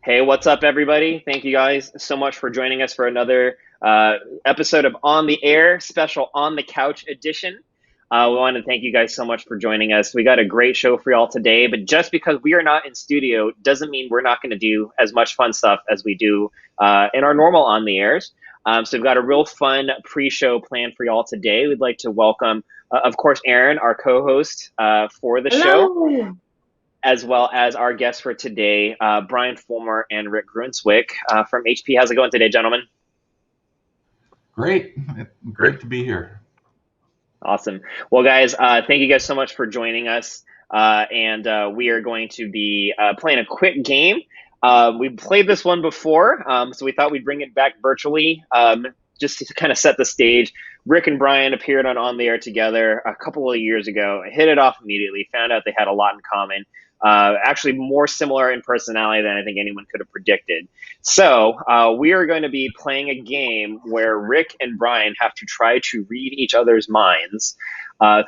Hey, what's up, everybody? Thank you guys so much for joining us for another episode of On the Air, special On the Couch edition. We want to thank you guys so much for joining us. We got a great show for y'all today, but just because we are not in studio doesn't mean we're not going to do as much fun stuff as we do in our normal On the Airs. So we've got a real fun pre-show planned for y'all today. We'd like to welcome, of course, Aaron, our co-host for the show, as well as our guests for today, Brian Fullmer and Rick Grunswick from HP. How's it going today, gentlemen? Great. Great to be here. Awesome. Well, guys, thank you guys so much for joining us. And we are going to be playing a quick game. We've played this one before, so we thought we'd bring it back virtually just to kind of set the stage. Rick and Brian appeared on the Air together a couple of years ago, hit it off immediately, found out they had a lot in common. Actually more similar in personality than I think anyone could have predicted. So we are going to be playing a game where Rick and Brian have to try to read each other's minds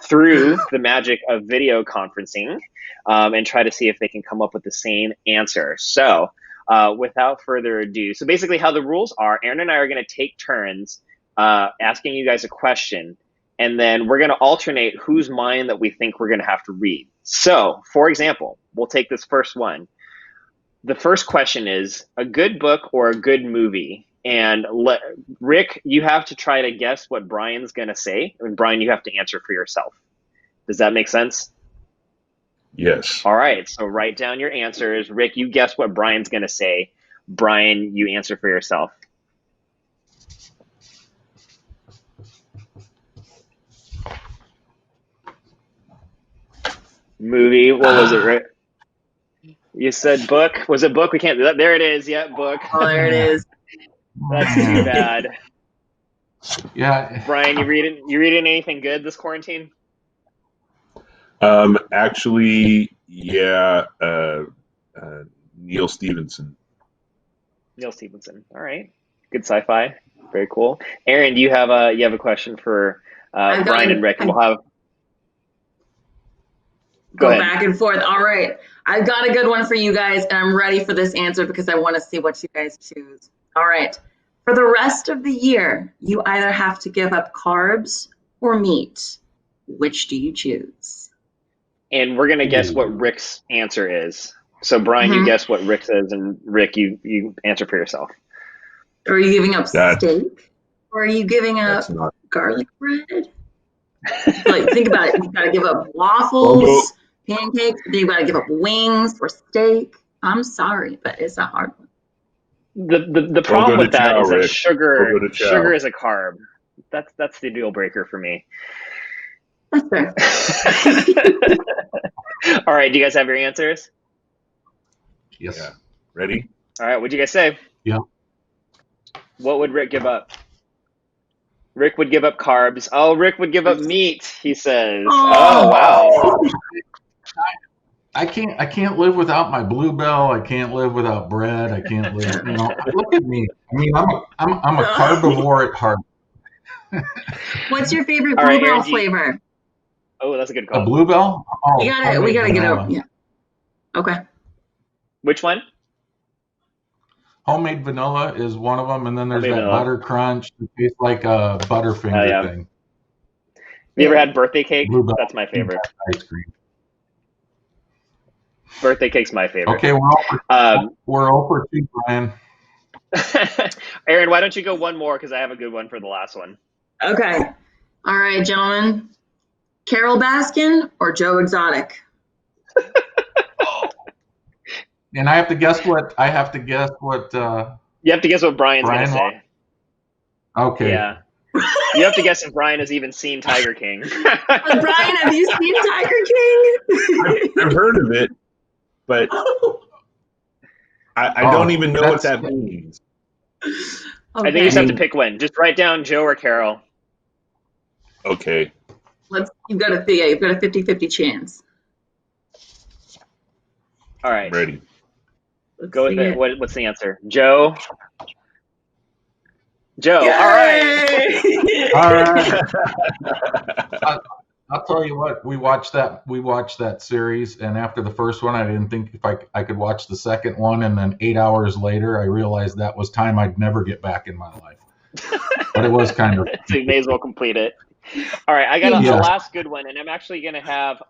through the magic of video conferencing and try to see if they can come up with the same answer. So without further ado, so basically how the rules are, Aaron and I are going to take turns asking you guys a question, and then we're going to alternate whose mind that we think we're going to have to read. So, for example, we'll take this first one. The first question is a good book or a good movie? And Rick, you have to try to guess what Brian's going to say. And Brian, you have to answer for yourself. Does that make sense? Yes. All right. So write down your answers. Rick, you guess what Brian's going to say. Brian, you answer for yourself. Movie. What was it, Rick? You said book. Was it book? We can't do that. There it is. Yeah, book. Oh, there it is. That's too bad. Yeah. Brian, you reading anything good this quarantine? Actually, yeah. Neil Stephenson. Neil Stephenson. All right. Good sci-fi. Very cool. Aaron, do you have a question for Brian and Rick? And we'll have go back and forth. All right. I've got a good one for you guys, and I'm ready for this answer because I want to see what you guys choose. All right. For the rest of the year, you either have to give up carbs or meat. Which do you choose? And we're going to guess what Rick's answer is. So, Brian, you guess what Rick says, and Rick, you answer for yourself. Are you giving up steak? Or are you giving up garlic bread? Like, think about it. You've got to give up waffles, pancakes. Then you've got to give up wings or steak. I'm sorry, but it's a hard one. The problem with that is that sugar is a carb. That's the deal breaker for me. That's fair. All right, do you guys have your answers? Yes. Yeah. Ready? All right, what'd you guys say? Yeah. What would Rick give up? Rick would give up carbs. Oh, Rick would give up meat, he says. Oh wow. I can't live without my Bluebell. I can't live without bread. I can't live, look at me. I mean, I'm a carbivore at heart. What's your favorite Bluebell flavor? Oh, that's a good call. A Bluebell? Oh, we gotta get over. Yeah. Okay. Which one? Homemade vanilla is one of them, and then there's that butter crunch that tastes like a Butterfinger thing. Have you ever had birthday cake? Bluebell. That's my favorite. Ice cream. Birthday cake's my favorite. Okay, we're over 2, Brian. Aaron, why don't you go one more, because I have a good one for the last one. Okay. All right, gentlemen. Carol Baskin or Joe Exotic? And I have to guess what you have to guess what Brian's going to say. Okay. Yeah. You have to guess if Brian has even seen Tiger King. Brian, have you seen Tiger King? I've heard of it, but I don't even know what that means. Okay. I think you just have to pick one. Just write down Joe or Carol. Okay. You've got a 50-50 chance. All right. Ready. Go with it. What's the answer? Joe? Joe. Yay! All right. All right. I'll tell you what, we watched that series, and after the first one, I didn't think if I could watch the second one, and then 8 hours later, I realized that was time I'd never get back in my life. But it was kind of. So you may as well complete it. All right, I got a Yeah. last good one, and I'm actually going to have,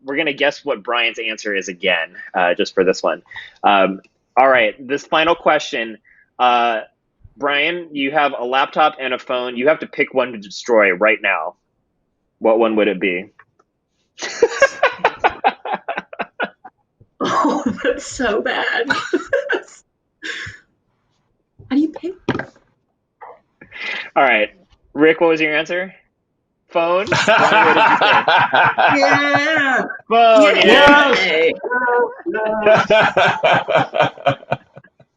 we're going to guess what Brian's answer is again, just for this one. All right, this final question. Brian, you have a laptop and a phone. You have to pick one to destroy right now. What one would it be? Oh, that's so bad. How do you pick? All right, Rick, what was your answer? Phone? Brian, what did you say? Yeah. Phone, Yay.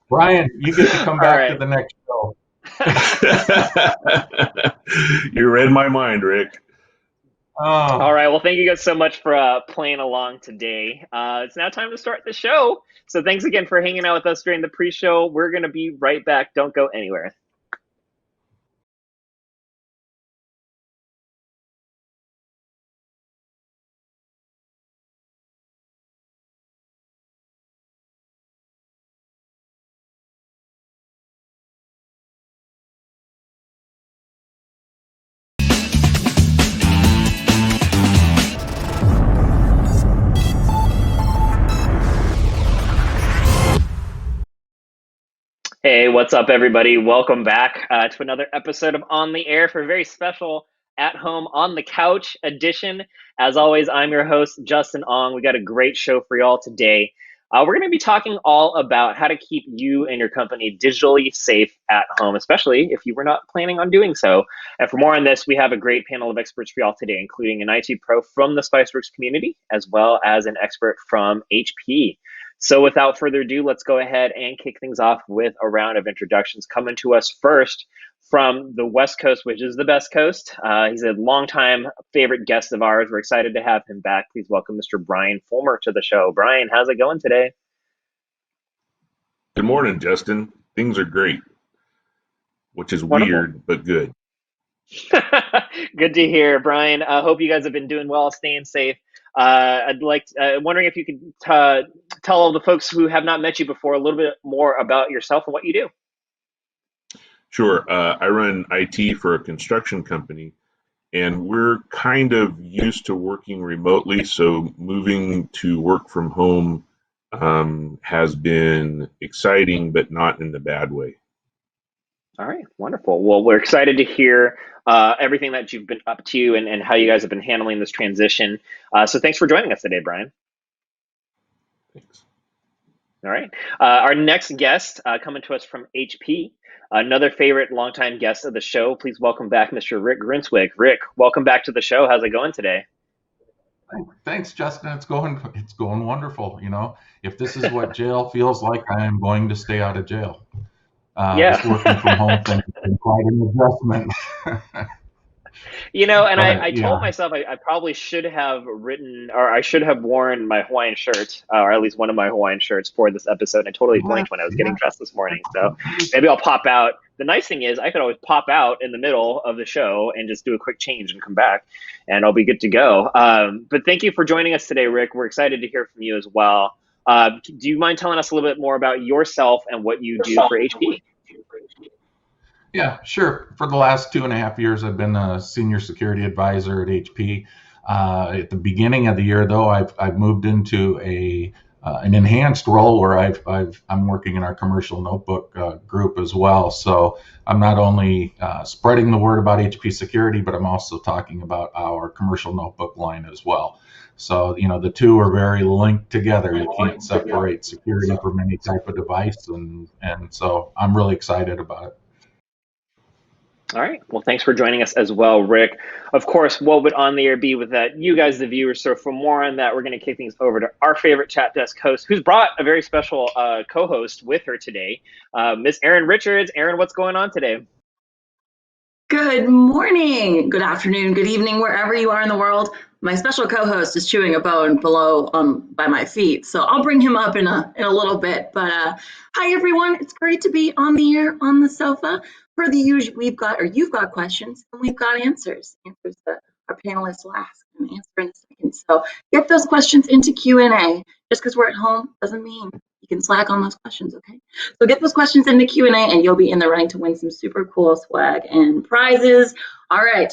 Brian, you get to come back right. to the next show. You read my mind, Rick. All right. Well, thank you guys so much for playing along today. It's now time to start the show. So thanks again for hanging out with us during the pre-show. We're going to be right back. Don't go anywhere. Hey, what's up, everybody? Welcome back to another episode of On the Air for a very special At Home on the Couch edition. As always, I'm your host, Justin Ong. We got a great show for y'all today. We're going to be talking all about how to keep you and your company digitally safe at home, especially if you were not planning on doing so. And for more on this, we have a great panel of experts for y'all today, including an IT pro from the Spiceworks community, as well as an expert from HP. So without further ado, let's go ahead and kick things off with a round of introductions. Coming to us first from the West Coast, which is the best coast. He's a longtime favorite guest of ours. We're excited to have him back. Please welcome Mr. Brian Fullmer to the show. Brian, how's it going today? Good morning, Justin. Things are great, which is Wonderful. weird, but good. Good to hear, Brian. I hope you guys have been doing well, staying safe. Wondering if you could tell all the folks who have not met you before a little bit more about yourself and what you do. Sure. I run IT for a construction company, and we're kind of used to working remotely, so moving to work from home has been exciting, but not in the bad way. All right, wonderful. Well, we're excited to hear everything that you've been up to and how you guys have been handling this transition. So thanks for joining us today, Brian. Thanks. All right. Our next guest coming to us from HP, another favorite longtime guest of the show. Please welcome back Mr. Rick Grinswick. Rick, welcome back to the show. How's it going today? Thanks, Justin. It's going wonderful. You know, if this is what jail feels like, I am going to stay out of jail. This working from home thing has been quite an adjustment. You know, and I told myself I probably should have written, or I should have worn my Hawaiian shirt, or at least one of my Hawaiian shirts for this episode. I totally blanked when I was getting dressed this morning. So maybe I'll pop out. The nice thing is I could always pop out in the middle of the show and just do a quick change and come back, and I'll be good to go. But thank you for joining us today, Rick. We're excited to hear from you as well. Do you mind telling us a little bit more about yourself and what you do for HP? Yeah, sure. For the last 2.5 years, I've been a senior security advisor at HP. At the beginning of the year, though, I've moved into an enhanced role where I'm working in our commercial notebook group as well. So I'm not only spreading the word about HP security, but I'm also talking about our commercial notebook line as well. So, you know, the two are very linked together. You can't separate security from any type of device. And so I'm really excited about it. All right. Well, thanks for joining us as well, Rick. Of course, what would On the Air be without you guys, the viewers? So for more on that, we're going to kick things over to our favorite chat desk host, who's brought a very special co-host with her today, Miss Erin Richards. Erin, what's going on today? Good morning, good afternoon, good evening, wherever you are in the world. My special co-host is chewing a bone below by my feet, so I'll bring him up in a little bit. But hi, everyone. It's great to be on the air on the sofa. For the usual, you've got questions and we've got answers that our panelists will ask and answer in a second. So get those questions into Q&A. Just because we're at home doesn't mean you can slack on those questions, okay? So get those questions into Q&A and you'll be in the running to win some super cool swag and prizes. All right,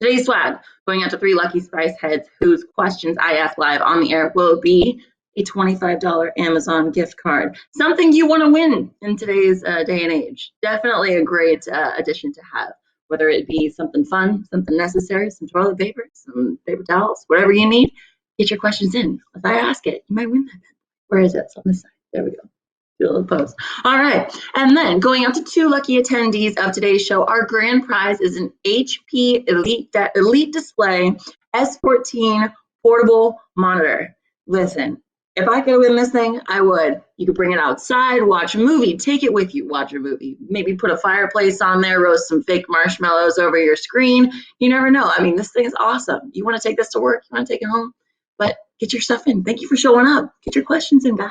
today's swag going out to 3 lucky Spice heads whose questions I ask live on the air will be a $25 Amazon gift card. Something you want to win in today's day and age. Definitely a great addition to have, whether it be something fun, something necessary, some toilet paper, some paper towels, whatever you need. Get your questions in. If I ask it, you might win that. Where is it? It's on this side. There we go. Do a little pose. All right. And then going out to 2 lucky attendees of today's show, our grand prize is an HP Elite Display S14 portable monitor. Listen, if I could win this thing, I would. You could bring it outside, watch a movie, take it with you, watch a movie, maybe put a fireplace on there, roast some fake marshmallows over your screen. You never know. I mean, this thing is awesome. You want to take this to work, you want to take it home, but get your stuff in. Thank you for showing up. Get your questions in, guys.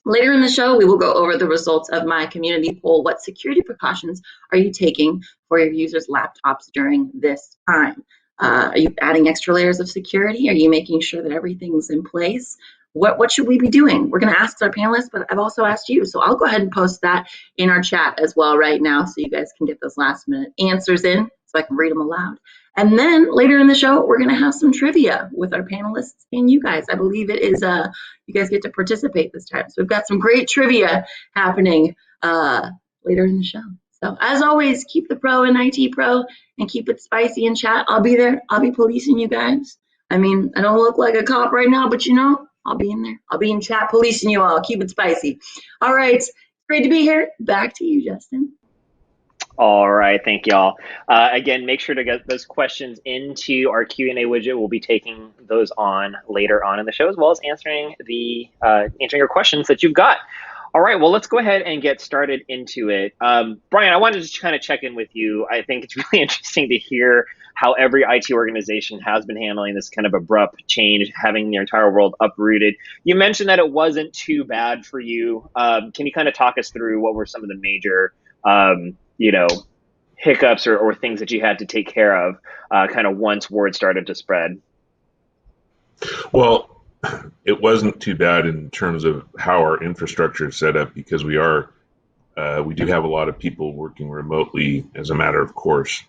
Later in the show, we will go over the results of my community poll. What security precautions are you taking for your users' laptops during this time? Are you adding extra layers of security? Are you making sure that everything's in place? What should we be doing? We're going to ask our panelists, but I've also asked you. So I'll go ahead and post that in our chat as well right now so you guys can get those last minute answers in so I can read them aloud. And then later in the show, we're going to have some trivia with our panelists and you guys. I believe it is, you guys get to participate this time. So we've got some great trivia happening later in the show. So as always, keep the pro and IT pro and keep it spicy in chat. I'll be there. I'll be policing you guys. I mean, I don't look like a cop right now, but you know, I'll be in there. I'll be in chat policing you all. Keep it spicy. All right. Great to be here. Back to you, Justin. All right, thank y'all. Again, make sure to get those questions into our Q&A widget. We'll be taking those on later on in the show, as well as answering your questions that you've got. All right, well, let's go ahead and get started into it. Brian, I wanted to just kind of check in with you. I think it's really interesting to hear how every IT organization has been handling this kind of abrupt change, having their entire world uprooted. You mentioned that it wasn't too bad for you. Can you kind of talk us through what were some of the major hiccups or things that you had to take care of kind of once word started to spread? Well, it wasn't too bad in terms of how our infrastructure is set up because we do have a lot of people working remotely as a matter of course.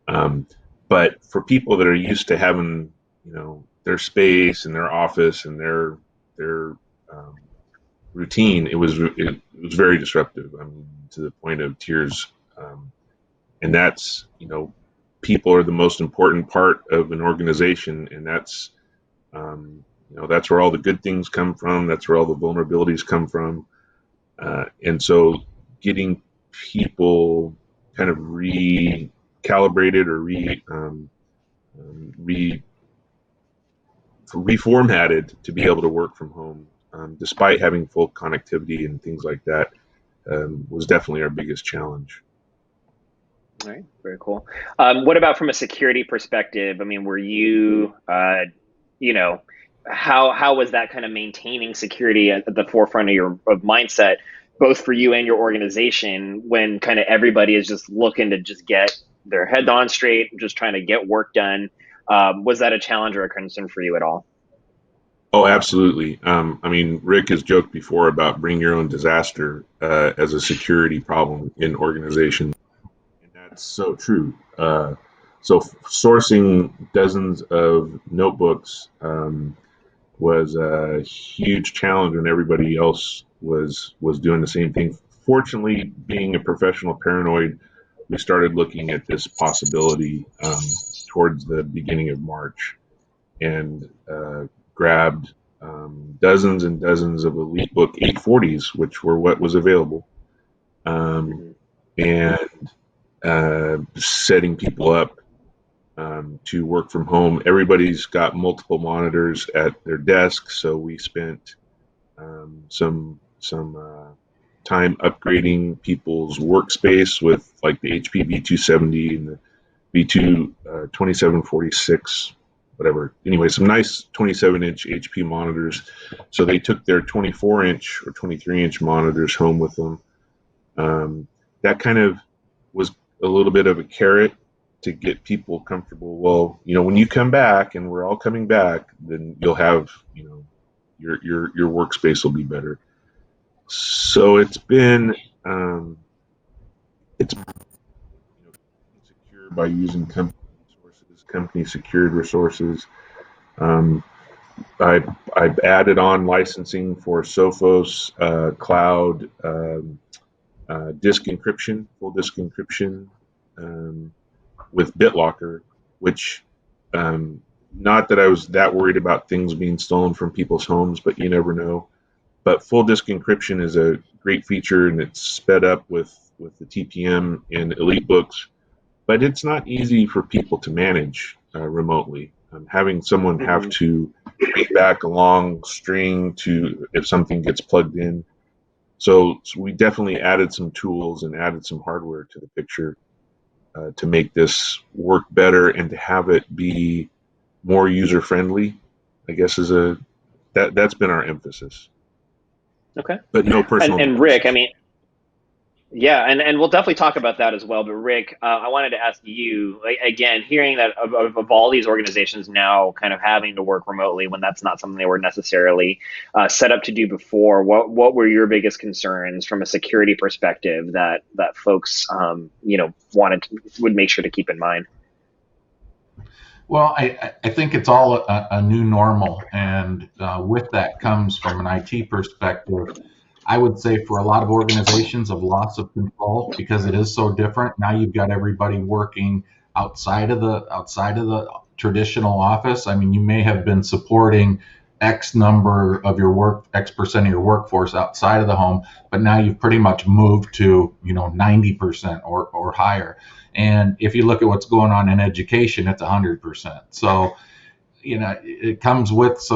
But for people that are used to having, their space and their office and their routine, it was very disruptive. I mean, to the point of tears. And that's, people are the most important part of an organization, and that's, that's where all the good things come from. That's where all the vulnerabilities come from. And so getting people kind of recalibrated or reformatted to be able to work from home, despite having full connectivity and things like that, was definitely our biggest challenge. All right, very cool. What about from a security perspective? I mean, were you, how was that kind of maintaining security at the forefront of your mindset, both for you and your organization, when kind of everybody is just looking to just get their head on straight, just trying to get work done? Was that a challenge or a concern for you at all? Oh, absolutely. I mean, Rick has joked before about bring your own disaster as a security problem in organizations. And that's so true. So sourcing dozens of notebooks was a huge challenge when everybody else was doing the same thing. Fortunately, being a professional paranoid, we started looking at this possibility towards the beginning of March and grabbed dozens and dozens of EliteBook 840s, which were what was available, and setting people up to work from home. Everybody's got multiple monitors at their desk, so we spent some time upgrading people's workspace with like the HP V270 and the V2 2746, whatever. Anyway, some nice 27-inch HP monitors. So they took their 24-inch or 23-inch monitors home with them. That kind of was a little bit of a carrot to get people comfortable. Well, when you come back, and we're all coming back, then you'll have, your workspace will be better. So it's been secure by using company secured resources. I've added on licensing for Sophos, cloud, disk encryption, full disk encryption, with BitLocker, which, not that I was that worried about things being stolen from people's homes, but you never know. But full disk encryption is a great feature, and it's sped up with the TPM and EliteBooks, but it's not easy for people to manage remotely. Having someone have to read back a long string to if something gets plugged in. So we definitely added some tools and added some hardware to the picture to make this work better and to have it be more user friendly. I guess that's been our emphasis. Okay. But no personal. And Rick, I mean, yeah, and we'll definitely talk about that as well. But Rick, I wanted to ask you, again, hearing that of all these organizations now kind of having to work remotely when that's not something they were necessarily set up to do before, what were your biggest concerns from a security perspective that folks would make sure to keep in mind? Well, I think it's all a new normal, and with that comes, from an IT perspective, I would say for a lot of organizations, of loss of control, because it is so different. Now you've got everybody working outside of the traditional office. I mean, you may have been supporting X percent of your workforce outside of the home, but now you've pretty much moved to 90% or higher. And if you look at what's going on in education, it's 100%. So, it comes with,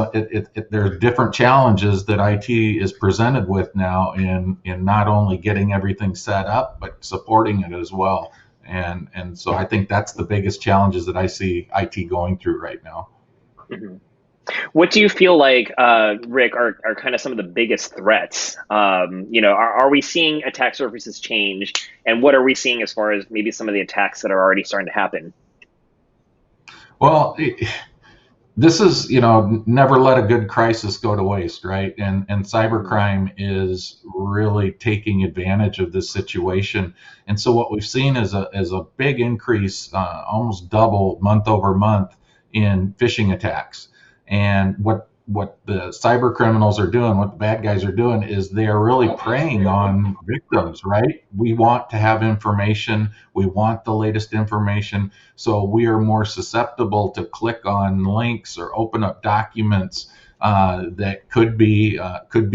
there's different challenges that IT is presented with now in not only getting everything set up, but supporting it as well. And so I think that's the biggest challenges that I see IT going through right now. Mm-hmm. What do you feel like, Rick, are kind of some of the biggest threats? Are we seeing attack surfaces change? And what are we seeing as far as maybe some of the attacks that are already starting to happen? Well, this is, never let a good crisis go to waste, right? And cybercrime is really taking advantage of this situation. And so what we've seen is a big increase, almost double month over month, in phishing attacks. And what the cyber criminals are doing, what the bad guys are doing, is they are really preying on victims, right? We want to have information. We want the latest information. So we are more susceptible to click on links or open up documents that could be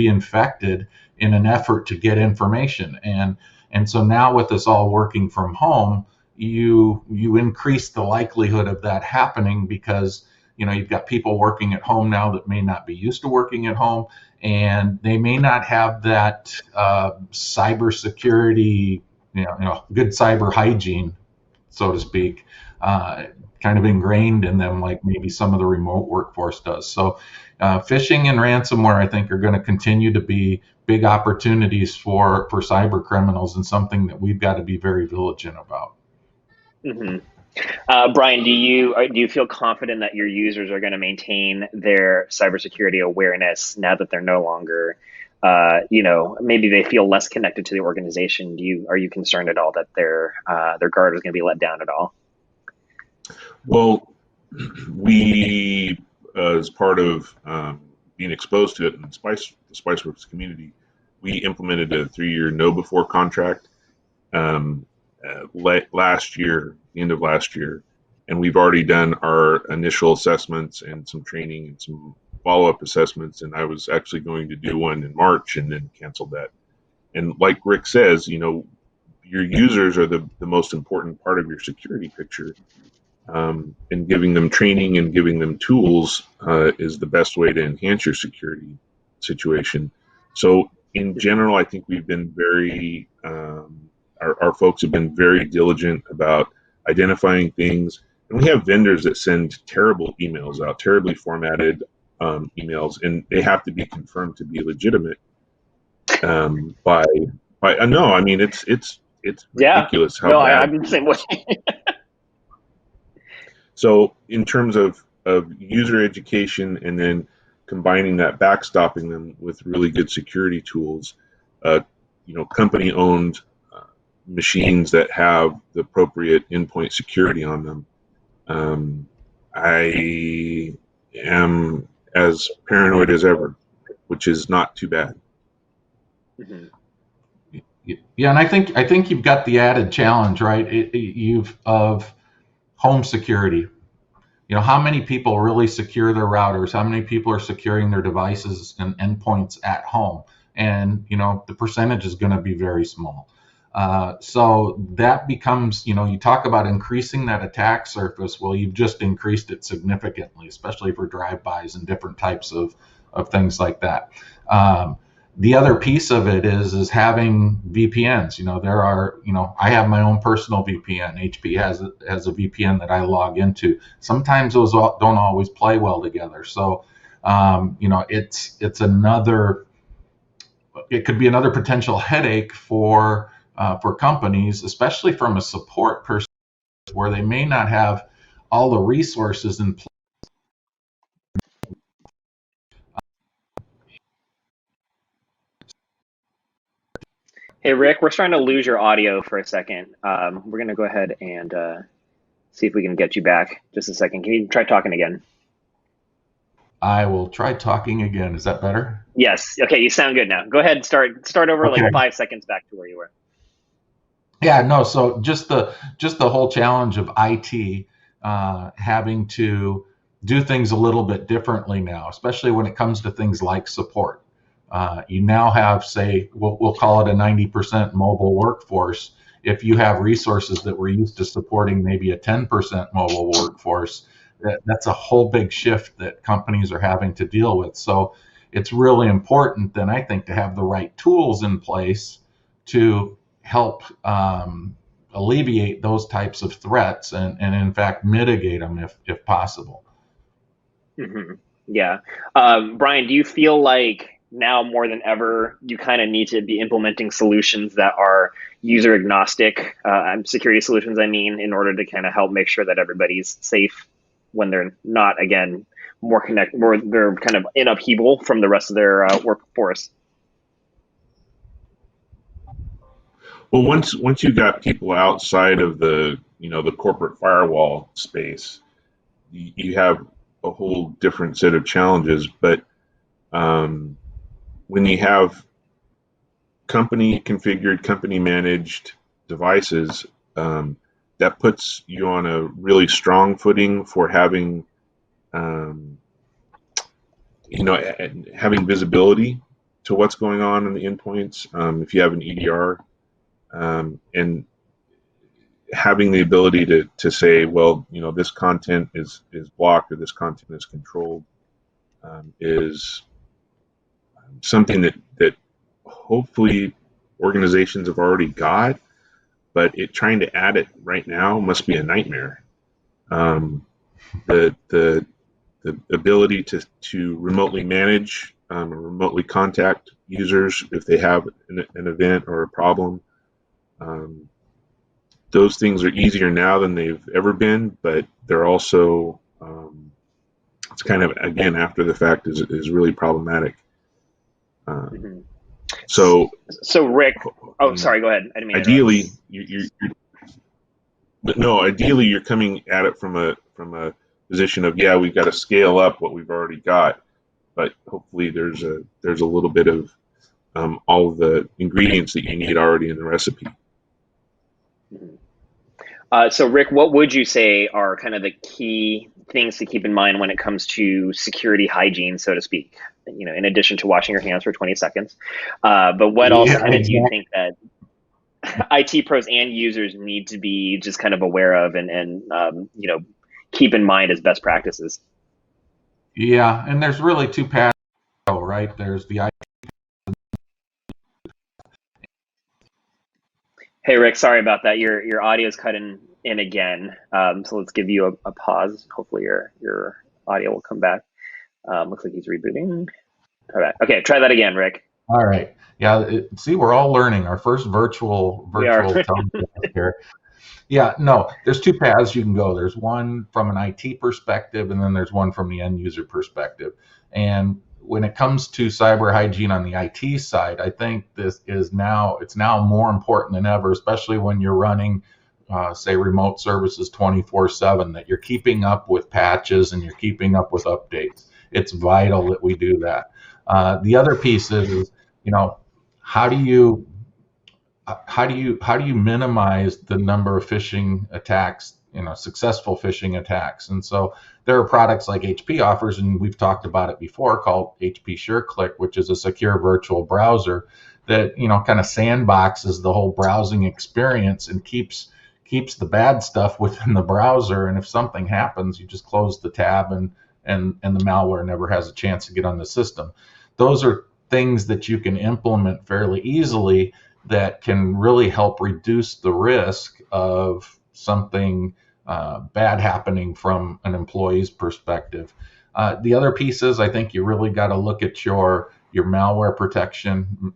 infected in an effort to get information. And so now, with us all working from home, you increase the likelihood of that happening, because you've got people working at home now that may not be used to working at home, and they may not have that cybersecurity, good cyber hygiene, so to speak, kind of ingrained in them, like maybe some of the remote workforce does. So phishing and ransomware, I think, are going to continue to be big opportunities for cyber criminals, and something that we've got to be very vigilant about. Mm-hmm. Brian, do you feel confident that your users are going to maintain their cybersecurity awareness now that they're no longer, maybe they feel less connected to the organization? Are you concerned at all that their guard is going to be let down at all? Well, we, as part of being exposed to it in the Spiceworks community, we implemented a 3-year know-before contract last year, the end of last year, and we've already done our initial assessments and some training and some follow-up assessments, and I was actually going to do one in March and then canceled that. And like Rick says, your users are the most important part of your security picture, and giving them training and giving them tools is the best way to enhance your security situation. So in general, I think we've been very our folks have been very diligent about identifying things. And we have vendors that send terrible emails out, terribly formatted emails, and they have to be confirmed to be legitimate by no, I mean, it's ridiculous how bad. I'm the same way. So in terms of user education and then combining that, backstopping them with really good security tools, company-owned machines that have the appropriate endpoint security on them, I am as paranoid as ever, which is not too bad. Mm-hmm. Yeah, and I think you've got the added challenge, right? Of home security. How many people really secure their routers? How many people are securing their devices and endpoints at home? And the percentage is going to be very small. So that becomes, you talk about increasing that attack surface. Well, you've just increased it significantly, especially for drive-bys and different types of things like that. The other piece of it is having VPNs. There are, I have my own personal VPN. HP has a VPN that I log into. Sometimes those don't always play well together. So, it's another. It could be another potential headache for companies, especially from a support perspective, where they may not have all the resources in place. Hey, Rick, we're starting to lose your audio for a second. We're going to go ahead and see if we can get you back. Just a second. Can you try talking again? I will try talking again. Is that better? Yes. Okay, you sound good now. Go ahead and start over like 5 seconds back to where you were. Yeah, no. So just the whole challenge of IT having to do things a little bit differently now, especially when it comes to things like support. You now have, say, we'll call it a 90% mobile workforce. If you have resources that were used to supporting maybe a 10% mobile workforce, that's a whole big shift that companies are having to deal with. So it's really important then, I think, to have the right tools in place to help alleviate those types of threats and in fact mitigate them if possible. Mm-hmm. Yeah. Brian, do you feel like now more than ever you kind of need to be implementing solutions that are user agnostic, security solutions, I mean, in order to kind of help make sure that everybody's safe when they're not, again, they're kind of in upheaval from the rest of their workforce? Well, once you got people outside of the corporate firewall space, you have a whole different set of challenges. But when you have company configured, company managed devices, that puts you on a really strong footing for having having visibility to what's going on in the endpoints. If you have an EDR, and having the ability to say, well, this content is blocked or this content is controlled, is something that hopefully organizations have already got, but trying to add it right now must be a nightmare. The ability to remotely manage or remotely contact users if they have an event or a problem, those things are easier now than they've ever been, but they're also, it's kind of, again, after the fact is really problematic. Mm-hmm. So Rick, sorry, go ahead. I didn't mean to ideally, ideally you're coming at it from a position of, yeah, we've got to scale up what we've already got, but hopefully there's a little bit of all of the ingredients that you need already in the recipe. Mm-hmm. So Rick, what would you say are kind of the key things to keep in mind when it comes to security hygiene, so to speak? In addition to washing your hands for 20 seconds, but what else kind of do you think that IT pros and users need to be just kind of aware of and keep in mind as best practices? Yeah, and there's really two paths, right? There's the IT. Hey Rick, sorry about that. Your audio is cutting in again. So let's give you a pause. Hopefully your audio will come back. Looks like he's rebooting. All right. Okay, try that again, Rick. All right. Yeah. See, we're all learning. Our first virtual here. Yeah, no, there's two paths you can go. There's one from an IT perspective, and then there's one from the end user perspective. And when it comes to cyber hygiene on the IT side, I think it's now more important than ever, especially when you're running, say, remote services 24/7, that you're keeping up with patches and you're keeping up with updates. It's vital that we do that. The other piece is, how do you minimize the number of phishing attacks, successful phishing attacks? And so there are products like HP offers, and we've talked about it before, called HP SureClick, which is a secure virtual browser that kind of sandboxes the whole browsing experience and keeps the bad stuff within the browser. And if something happens, you just close the tab, and the malware never has a chance to get on the system. Those are things that you can implement fairly easily that can really help reduce the risk of something bad happening from an employee's perspective. The other piece is, I think you really got to look at your malware protection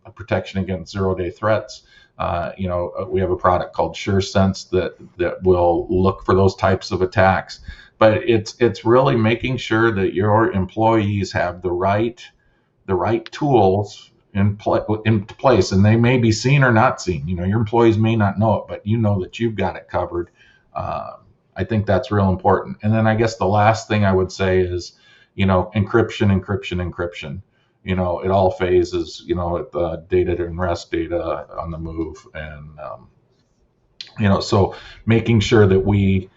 against zero-day threats. We have a product called SureSense that will look for those types of attacks. But it's really making sure that your employees have the right tools in place, and they may be seen or not seen. Your employees may not know it, but you know that you've got it covered. I think that's real important. And then I guess the last thing I would say is, encryption. At all phases, data and rest data on the move, and so making sure that we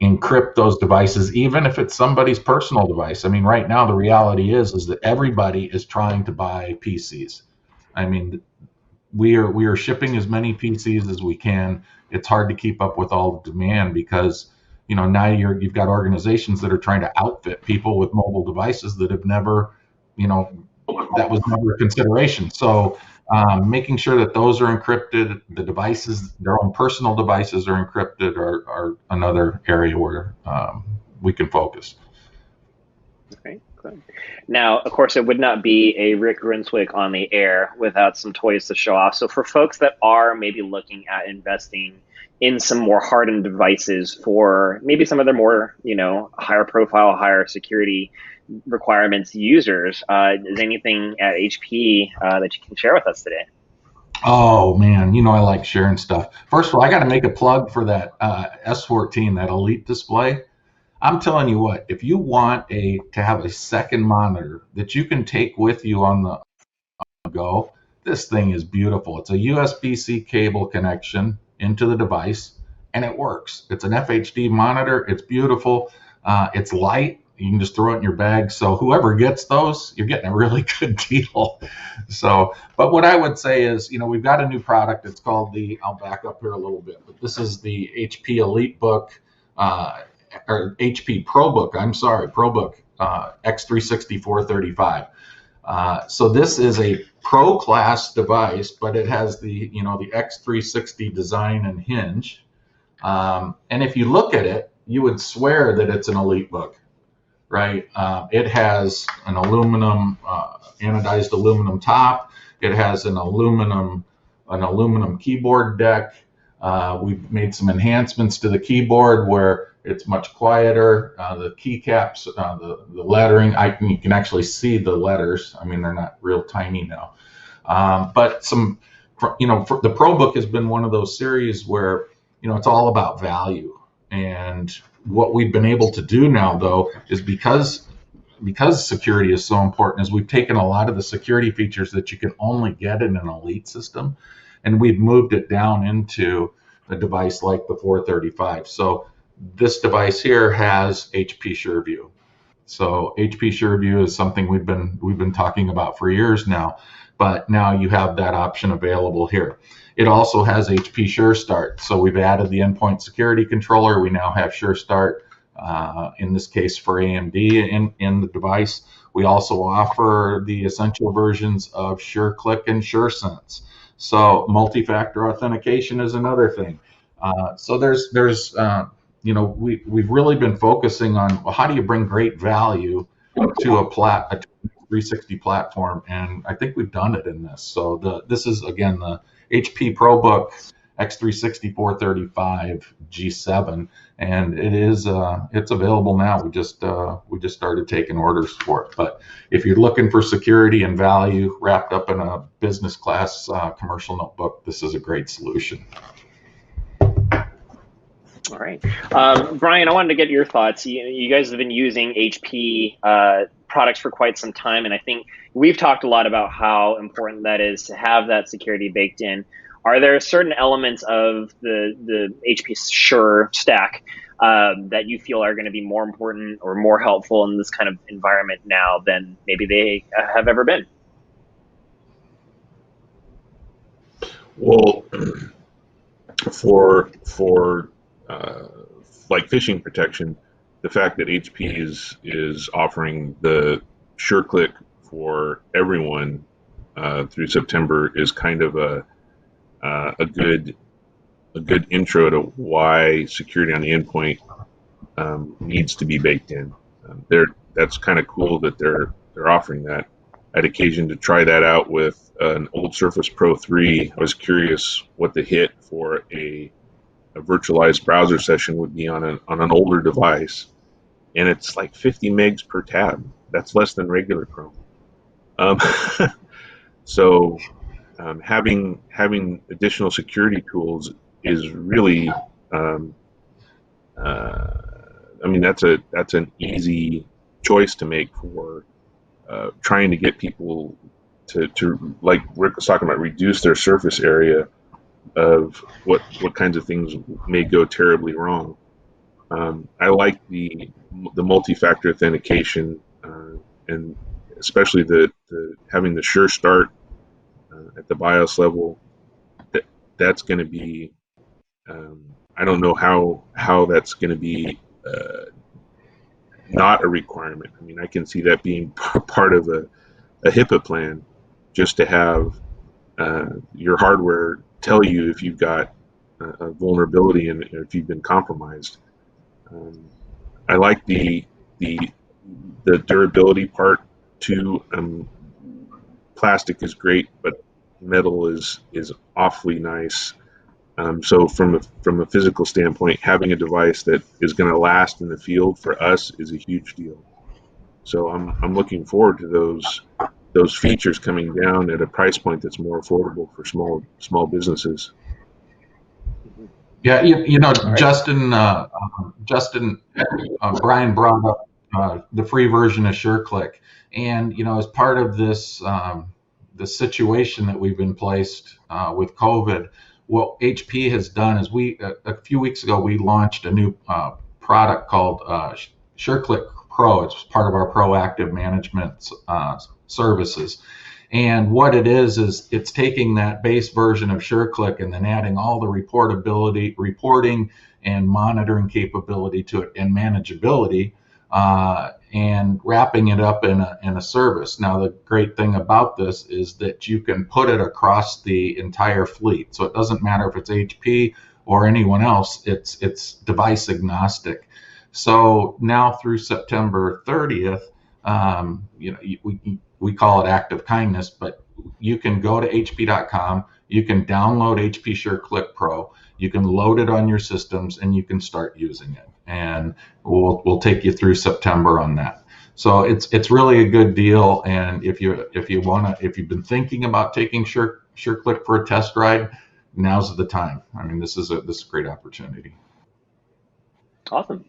encrypt those devices, even if it's somebody's personal device. I mean, right now the reality is that everybody is trying to buy PCs. I mean, we are shipping as many PCs as we can. It's hard to keep up with all the demand because now you've got organizations that are trying to outfit people with mobile devices that have never, that was never a consideration. So making sure that those are encrypted, the devices, their own personal devices are encrypted, are another area where we can focus. Okay, good. Now, of course, it would not be a Rick Grinswick on the air without some toys to show off. So for folks that are maybe looking at investing in some more hardened devices for maybe some of their more, higher profile, higher security requirements users, is anything at HP that you can share with us today? Oh man, I like sharing stuff. First of all, I got to make a plug for that S14, that Elite display. I'm telling you what, if you want to have a second monitor that you can take with you on the go, this thing is beautiful. It's a USB-C cable connection into the device, and it works. It's an FHD monitor. It's beautiful. It's light. You can just throw it in your bag. So whoever gets those, you're getting a really good deal. So, but what I would say is, we've got a new product. It's called I'll back up here a little bit, but this is the HP EliteBook, or HP Probook, Probook X360 435. So this is a pro class device, but it has the X360 design and hinge. And if you look at it, you would swear that it's an EliteBook. Right, it has an aluminum, anodized aluminum top. It has an aluminum keyboard deck. We've made some enhancements to the keyboard where it's much quieter. The keycaps, the lettering, you can actually see the letters. I mean, they're not real tiny now. But the Probook has been one of those series where it's all about value. And what we've been able to do now, though, is because security is so important, is we've taken a lot of the security features that you can only get in an Elite system, and we've moved it down into a device like the 435. So this device here has HP SureView. So HP SureView is something we've been talking about for years now, but now you have that option available here. It also has HP SureStart. So we've added the endpoint security controller. We now have SureStart, in this case for AMD in the device. We also offer the essential versions of SureClick and SureSense. So multi-factor authentication is another thing. So we've really been focusing on, well, how do you bring great value to a 360 platform, and I think we've done it in this. So this is, again, the HP Probook X360 435 G7, and it's available now. We just started taking orders for it. But if you're looking for security and value wrapped up in a business class commercial notebook, this is a great solution. All right, Brian, I wanted to get your thoughts. You guys have been using HP products for quite some time, and I think we've talked a lot about how important that is to have that security baked in. Are there certain elements of the HP Sure stack that you feel are going to be more important or more helpful in this kind of environment now than maybe they have ever been? Well, for like phishing protection, the fact that HP is offering the SureClick for everyone through September is kind of a good intro to why security on the endpoint needs to be baked in. That's kind of cool that they're offering that. I had occasion to try that out with an old Surface Pro 3. I was curious what the hit for a virtualized browser session would be on an older device, and it's like 50 megs per tab. That's less than regular Chrome. So having additional security tools is really, I mean, that's an easy choice to make for trying to get people to, like Rick was talking about, reduce their surface area of what kinds of things may go terribly wrong. I like the multi-factor authentication, and especially the having the Sure Start at the BIOS level. That's going to be, I don't know how that's going to be not a requirement. I mean, I can see that being part of a HIPAA plan, just to have your hardware tell you if you've got a vulnerability and if you've been compromised. I like the durability part too. Plastic is great, but metal is awfully nice. So from a physical standpoint, having a device that is going to last in the field for us is a huge deal. So I'm looking forward to those features coming down at a price point that's more affordable for small businesses. Yeah, you know, Justin, Brian brought up the free version of SureClick, and you know, as part of this the situation that we've been placed with COVID, what HP has done is a few weeks ago we launched a new product called SureClick Pro. It's part of our proactive management services. And what it is it's taking that base version of SureClick and then adding all the reporting and monitoring capability to it and manageability, and wrapping it up in a service. Now, the great thing about this is that you can put it across the entire fleet. So it doesn't matter if it's HP or anyone else, it's device agnostic. So now through September 30th, you know, we call it active kindness, but you can go to hp.com, you can download HP SureClick Pro, you can load it on your systems, and you can start using it. And we'll take you through September on that. So it's really a good deal. And if you've been thinking about taking SureClick for a test ride, now's the time. I mean, this is a great opportunity. Awesome.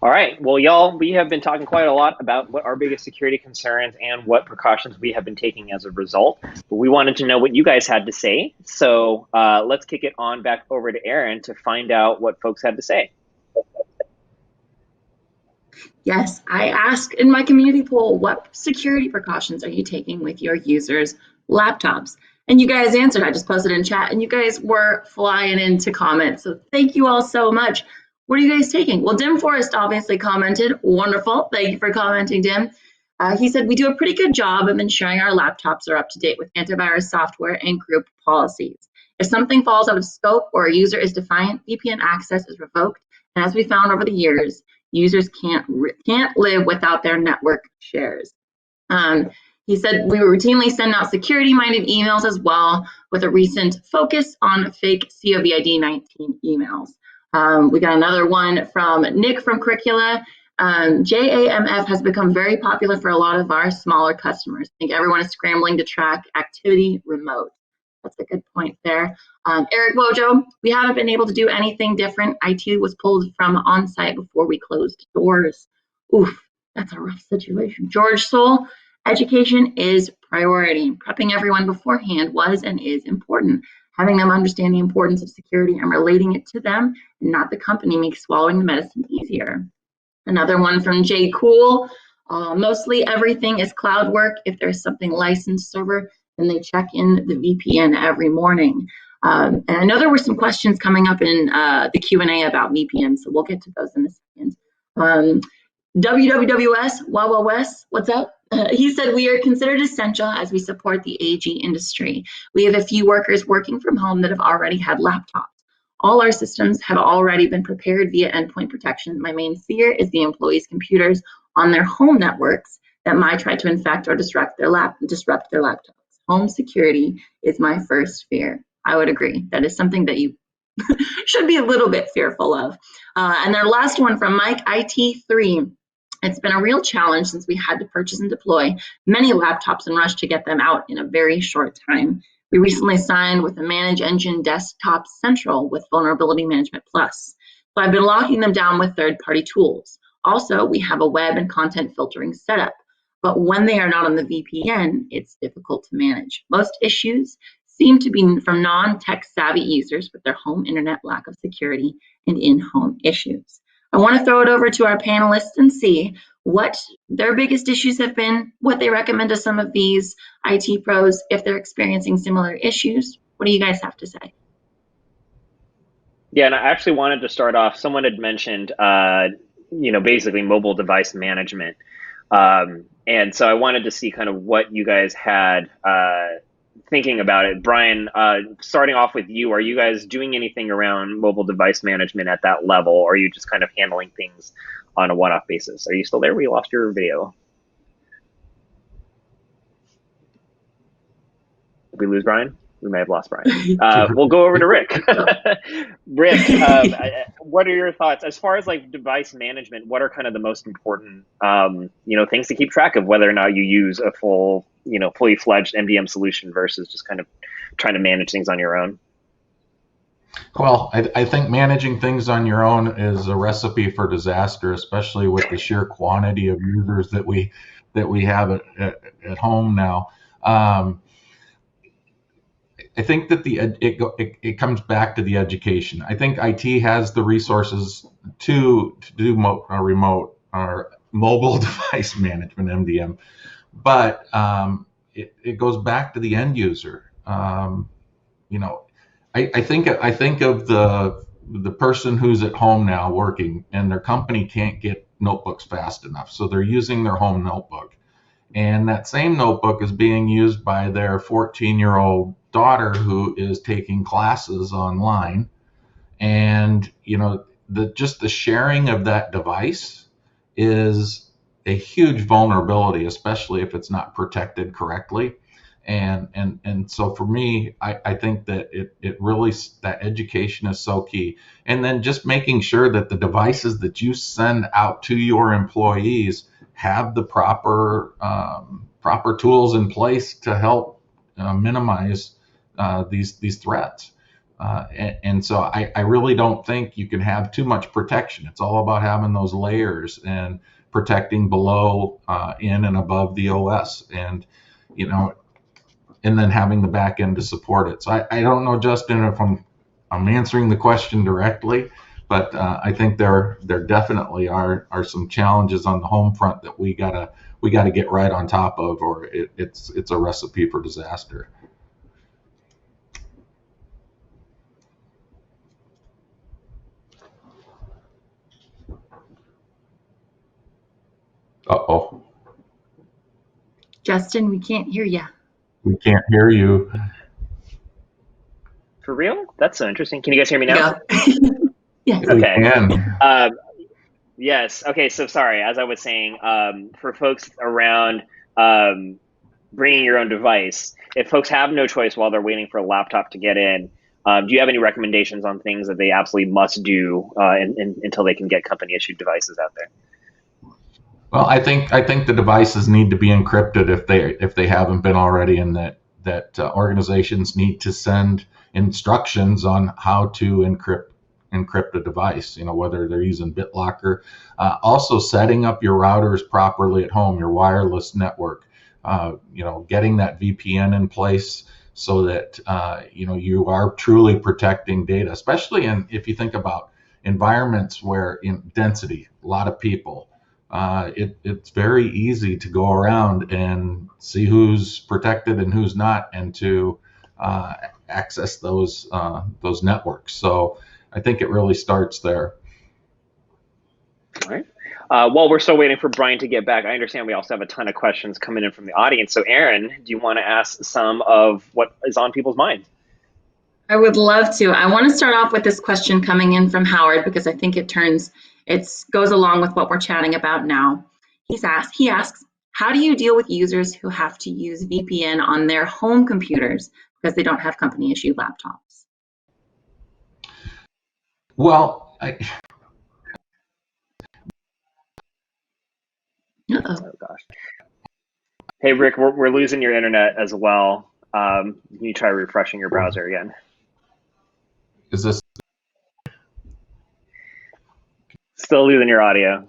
All right. Well, y'all, we have been talking quite a lot about what our biggest security concerns and what precautions we have been taking as a result. But we wanted to know what you guys had to say. So let's kick it on back over to Erin to find out what folks had to say. Yes, I asked in my community poll, what security precautions are you taking with your users' laptops? And you guys answered. I just posted in chat, and you guys were flying into comments. So thank you all so much. What are you guys taking? Well, Dim Forrest obviously commented. Wonderful. Thank you for commenting, Dim. He said, we do a pretty good job of ensuring our laptops are up to date with antivirus software and group policies. If something falls out of scope or a user is defiant, VPN access is revoked. And as we found over the years, users can't live without their network shares. He said, we routinely send out security-minded emails as well, with a recent focus on fake COVID-19 emails. We got another one from Nick from Curricula. JAMF has become very popular for a lot of our smaller customers. I think everyone is scrambling to track activity remote. That's a good point there. Eric Wojo, we haven't been able to do anything different. IT was pulled from on-site before we closed doors. Oof, that's a rough situation. George Soul, education is priority. Prepping everyone beforehand was and is important. Having them understand the importance of security and relating it to them, and not the company, makes swallowing the medicine easier. Another one from Jay Cool. Mostly everything is cloud work. If there's something licensed server, then they check in the VPN every morning. And I know there were some questions coming up in the Q&A about VPN, so we'll get to those in a second. WWWS, WowWS, what's up? He said, we are considered essential as we support the AG industry. We have a few workers working from home that have already had laptops. All our systems have already been prepared via endpoint protection. My main fear is the employees' computers on their home networks that might try to infect or disrupt their laptops. Home security is my first fear. I would agree. That is something that you should be a little bit fearful of. And their last one from Mike IT3. It's been a real challenge since we had to purchase and deploy many laptops and rush to get them out in a very short time. We recently signed with the Manage Engine Desktop Central with Vulnerability Management Plus. So I've been locking them down with third-party tools. Also, we have a web and content filtering setup. But when they are not on the VPN, it's difficult to manage. Most issues seem to be from non-tech savvy users with their home internet lack of security and in-home issues. I want to throw it over to our panelists and see what their biggest issues have been, what they recommend to some of these IT pros if they're experiencing similar issues. What do you guys have to say? Yeah, and I actually wanted to start off, someone had mentioned, basically mobile device management. And so I wanted to see kind of what you guys had thinking about it. Brian, starting off with you, are you guys doing anything around mobile device management at that level, or are you just kind of handling things on a one-off basis? Are you still there? We lost your video. Did we lose Brian? We may have lost Brian. We'll go over to Rick. Rick, what are your thoughts as far as like device management? What are kind of the most important, things to keep track of, whether or not you use a fully fledged MDM solution versus just kind of trying to manage things on your own? Well, I think managing things on your own is a recipe for disaster, especially with the sheer quantity of users that we have at home now. I think that it comes back to the education. I think IT has the resources to do remote or mobile device management, MDM, but it goes back to the end user. I think of the person who's at home now working, and their company can't get notebooks fast enough, so they're using their home notebook. And that same notebook is being used by their 14-year-old daughter who is taking classes online. And, the sharing of that device is a huge vulnerability, especially if it's not protected correctly. And so for me, I think that it really, that education is so key. And then just making sure that the devices that you send out to your employees have the proper tools in place to help minimize these threats. And so I really don't think you can have too much protection. It's all about having those layers and protecting below, in and above the OS, and then having the back end to support it. So I don't know, Justin, if I'm answering the question directly, but I think there definitely are some challenges on the home front that we gotta get right on top of, or it's a recipe for disaster. Uh-oh. Justin, we can't hear you. We can't hear you. For real? That's so interesting. Can you guys hear me now? Yeah. Yes. We Okay. can. Yes. Okay. So sorry, as I was saying, for folks around, bringing your own device, if folks have no choice while they're waiting for a laptop to get in, do you have any recommendations on things that they absolutely must do until they can get company issued devices out there? Well, I think the devices need to be encrypted if they haven't been already, and that organizations need to send instructions on how to encrypt a device. Whether they're using BitLocker, also setting up your routers properly at home, your wireless network. Getting that VPN in place so that you are truly protecting data, especially if you think about environments where in density, a lot of people. It's very easy to go around and see who's protected and who's not, and to access those networks. So I think it really starts there. All right. While we're still waiting for Brian to get back, I understand we also have a ton of questions coming in from the audience. So Aaron, do you want to ask some of what is on people's minds? I would love to. I want to start off with this question coming in from Howard, because I think it goes along with what we're chatting about now. He asks, how do you deal with users who have to use VPN on their home computers because they don't have company issued laptops? Well, Oh gosh. Hey Rick, we're losing your internet as well. Can you try refreshing your browser again? Is this still losing your audio?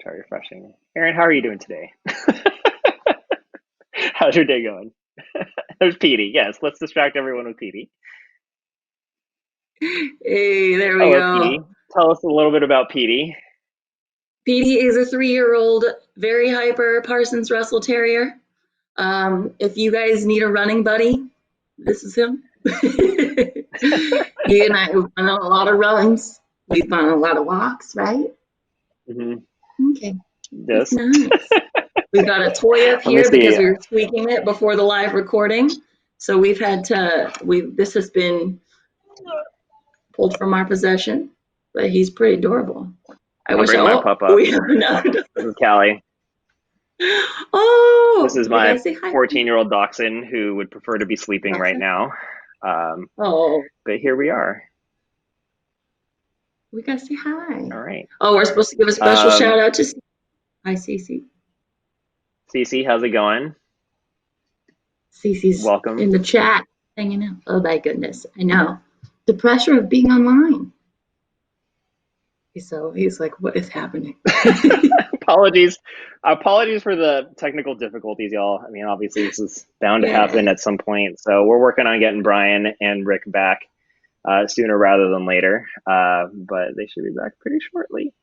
Try refreshing. Aaron, how are you doing today? How's your day going? There's Petey. Yes, let's distract everyone with Petey. Hey, there we go. Petey. Tell us a little bit about Petey. Petey is a 3-year-old, very hyper Parsons Russell Terrier. If you guys need a running buddy, this is him. He and I have done a lot of runs. We've done a lot of walks, right? Mm-hmm. Okay. Yes. That's nice. We've got a toy up here because we were tweaking it before the live recording. So we've had to, this has been pulled from our possession, but he's pretty adorable. I wish bring my pup up. We have another. This is Callie. Oh, this is my 14-year-old dachshund who would prefer to be sleeping right now. But here we are. We gotta say hi. All right. Oh, we're supposed to give a special shout out to. Hi, Cece. Cece, how's it going? Cece's welcome in the chat, hanging out. Oh my goodness, I know the pressure of being online. So he's like, what is happening? Apologies for the technical difficulties, y'all. I mean, obviously this is bound to happen at some point. So we're working on getting Brian and Rick back sooner rather than later. But they should be back pretty shortly.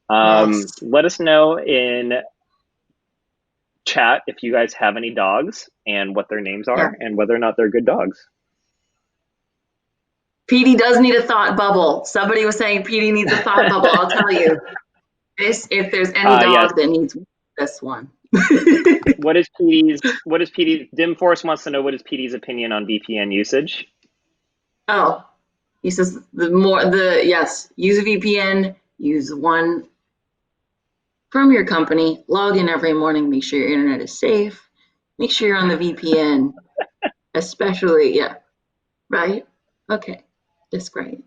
Yes. Let us know in chat if you guys have any dogs and what their names are and whether or not they're good dogs. Petey does need a thought bubble. Somebody was saying Petey needs a thought bubble. I'll tell you. If there's any dog that needs this one. What is Petey's? Dimforce wants to know what is Petey's opinion on VPN usage. Oh, he says use a VPN, use one from your company, log in every morning, make sure your internet is safe, make sure you're on the VPN, especially, right? Okay, that's great.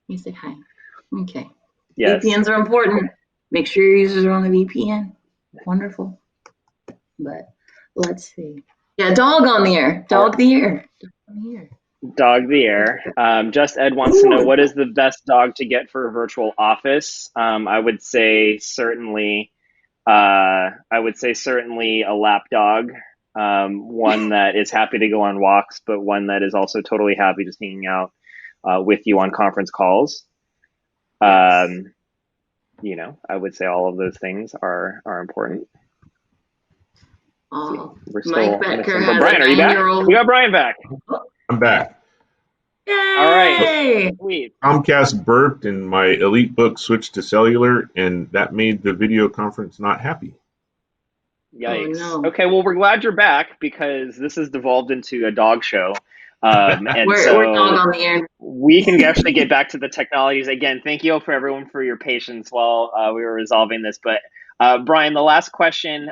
You say hi. Okay. Yes. VPNs are important. Make sure your users are on the VPN. Wonderful. But let's see. Yeah, dog on the air. Dog the air. Dog the air. Just Ed wants to know what is the best dog to get for a virtual office. I would say certainly a lap dog. One that is happy to go on walks, but one that is also totally happy just hanging out with you on conference calls. I would say all of those things are important. We're still Mike Becker has Brian, are you back? We got Brian back. I'm back. Yay! All right. Sweet. Comcast burped and my EliteBook switched to cellular, and that made the video conference not happy. Yikes. Oh, no. Okay, well, we're glad you're back because this has devolved into a dog show. And we're dog on the air. We can actually get back to the technologies. Again, thank you all for everyone for your patience while we were resolving this. But Brian, the last question,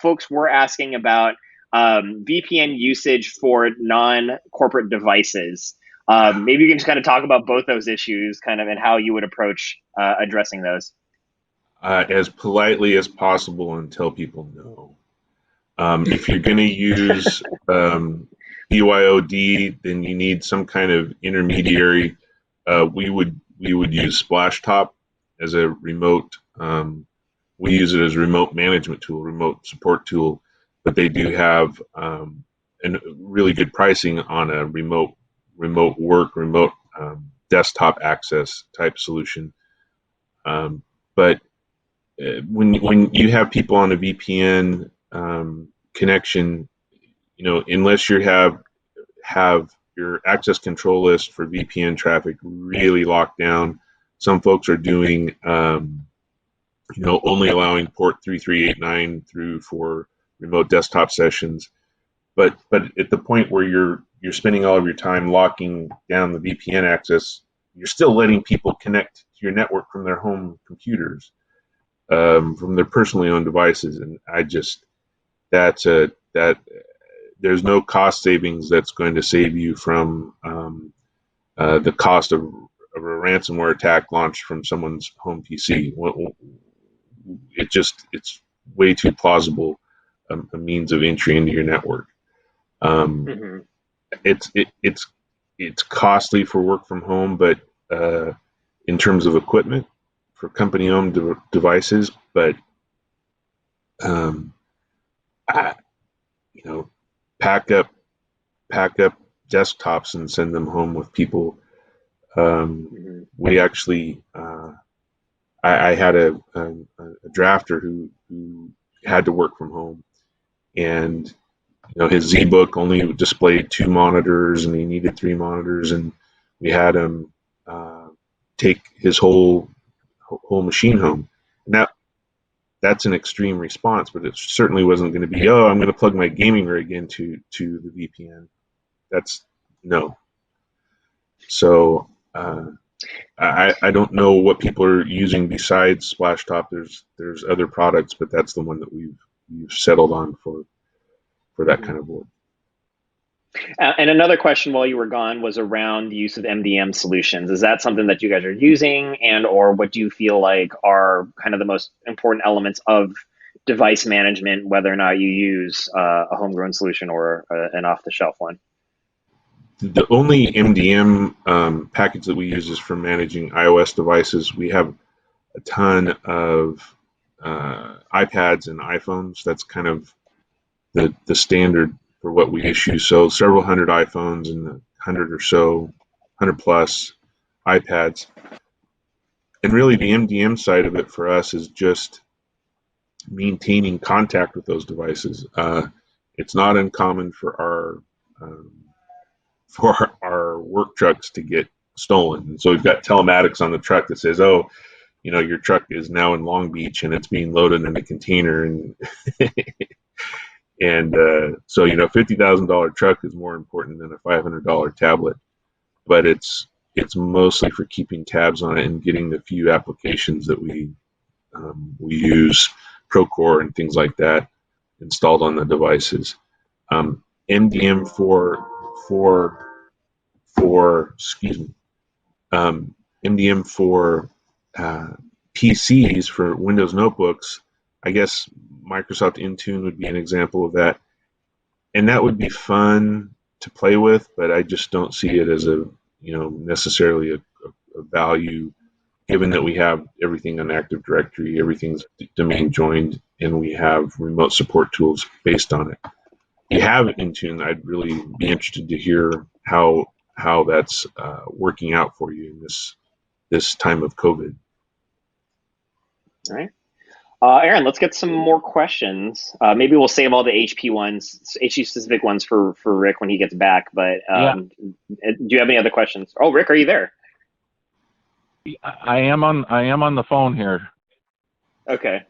folks were asking about VPN usage for non-corporate devices. Maybe you can just kind of talk about both those issues kind of and how you would approach addressing those. As politely as possible and tell people no. If you're going to use BYOD, then you need some kind of intermediary. We would use Splashtop as a remote. We use it as a remote management tool, remote support tool, but they do have really good pricing on a remote work, remote desktop access type solution. But when you have people on a VPN connection, unless you have your access control list for VPN traffic really locked down, some folks are doing only allowing port 3389 through for remote desktop sessions. But at the point where you're spending all of your time locking down the VPN access, you're still letting people connect to your network from their home computers, from their personally owned devices, and there's no cost savings that's going to save you from the cost of a ransomware attack launched from someone's home PC. It's way too plausible a means of entry into your network. It's costly for work from home, but in terms of equipment for company-owned devices, but pack up desktops and send them home with people. We actually, I had a drafter who had to work from home, and his ZBook only displayed 2 monitors, and he needed 3 monitors, and we had him take his whole machine home. Now, that's an extreme response, but it certainly wasn't going to be, I'm going to plug my gaming rig into the VPN. That's no. So I don't know what people are using besides Splashtop. There's other products, but that's the one that we've settled on for that kind of work. And another question while you were gone was around the use of MDM solutions. Is that something that you guys are using, and or what do you feel like are kind of the most important elements of device management, whether or not you use a homegrown solution or an off-the-shelf one? The only MDM package that we use is for managing iOS devices. We have a ton of iPads and iPhones. That's kind of the standard for what we issue. So several hundred iPhones and 100 plus iPads. And really the MDM side of it for us is just maintaining contact with those devices. It's not uncommon for our work trucks to get stolen. And so we've got telematics on the truck that says, your truck is now in Long Beach and it's being loaded in a container. And and so $50,000 truck is more important than a $500 tablet, but it's mostly for keeping tabs on it and getting the few applications that we use, Procore and things like that, installed on the devices. MDM MDM for PCs, for Windows notebooks, I guess Microsoft Intune would be an example of that. And that would be fun to play with, but I just don't see it as necessarily a value, given that we have everything on Active Directory, everything's domain joined, and we have remote support tools based on it. If you have Intune, I'd really be interested to hear how that's working out for you in this time of COVID. All right. Aaron, let's get some more questions. Maybe we'll save all the HP specific ones for Rick when he gets back. But do you have any other questions? Oh, Rick, are you there? I am on the phone here. Okay.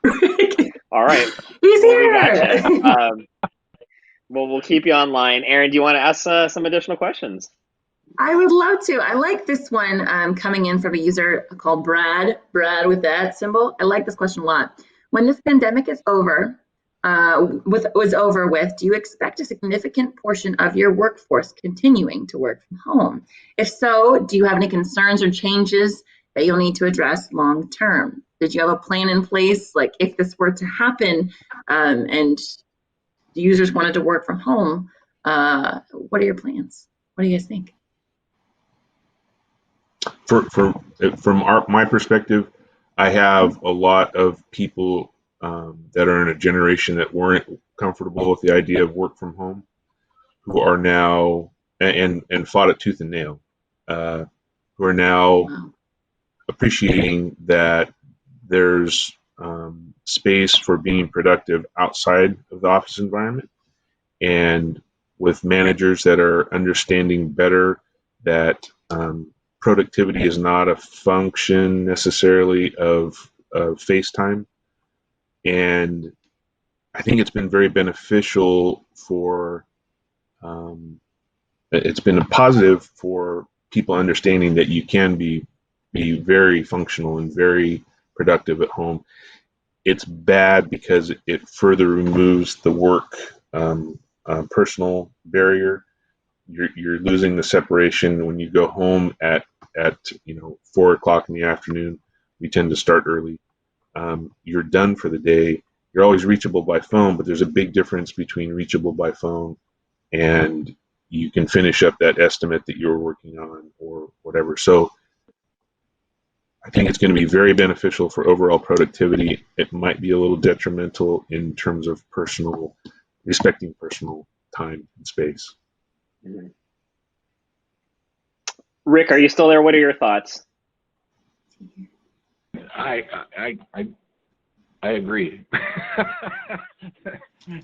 All right. He's here. Well, we'll keep you online. Aaron, do you want to ask some additional questions? I would love to. I like this one coming in from a user called Brad with that symbol. I like this question a lot. When this pandemic is over, was over with, do you expect a significant portion of your workforce continuing to work from home? If so, do you have any concerns or changes that you'll need to address long term? Did you have a plan in place, like if this were to happen and the users wanted to work from home, what are your plans? What do you guys think? From my perspective, I have a lot of people that are in a generation that weren't comfortable with the idea of work from home, who are now and fought it tooth and nail, who are now appreciating that there's space for being productive outside of the office environment, and with managers that are understanding better that productivity is not a function necessarily of FaceTime. And I think it's been very beneficial for, it's been a positive for people understanding that you can be very functional and very productive at home. It's bad because it further removes the work personal barrier. You're losing the separation when you go home at 4 o'clock in the afternoon. We tend to start early. You're done for the day. You're always reachable by phone, but there's a big difference between reachable by phone and you can finish up that estimate that you were working on or whatever. So I think it's going to be very beneficial for overall productivity. It might be a little detrimental in terms of respecting personal time and space. Mm-hmm. Rick, are you still there? What are your thoughts? I agree.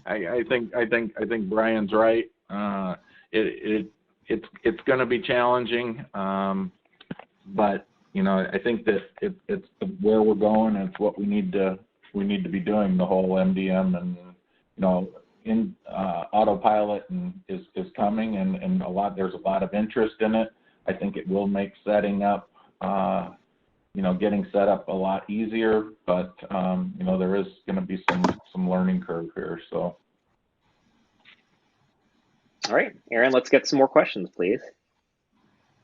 I think Brian's right. It's going to be challenging, but I think that it's where we're going. And it's what we need to be doing. The whole MDM and in autopilot is coming, and there's a lot of interest in it. I think it will make setting up, getting set up a lot easier, but there is going to be some learning curve here. So, all right, Aaron, let's get some more questions, please.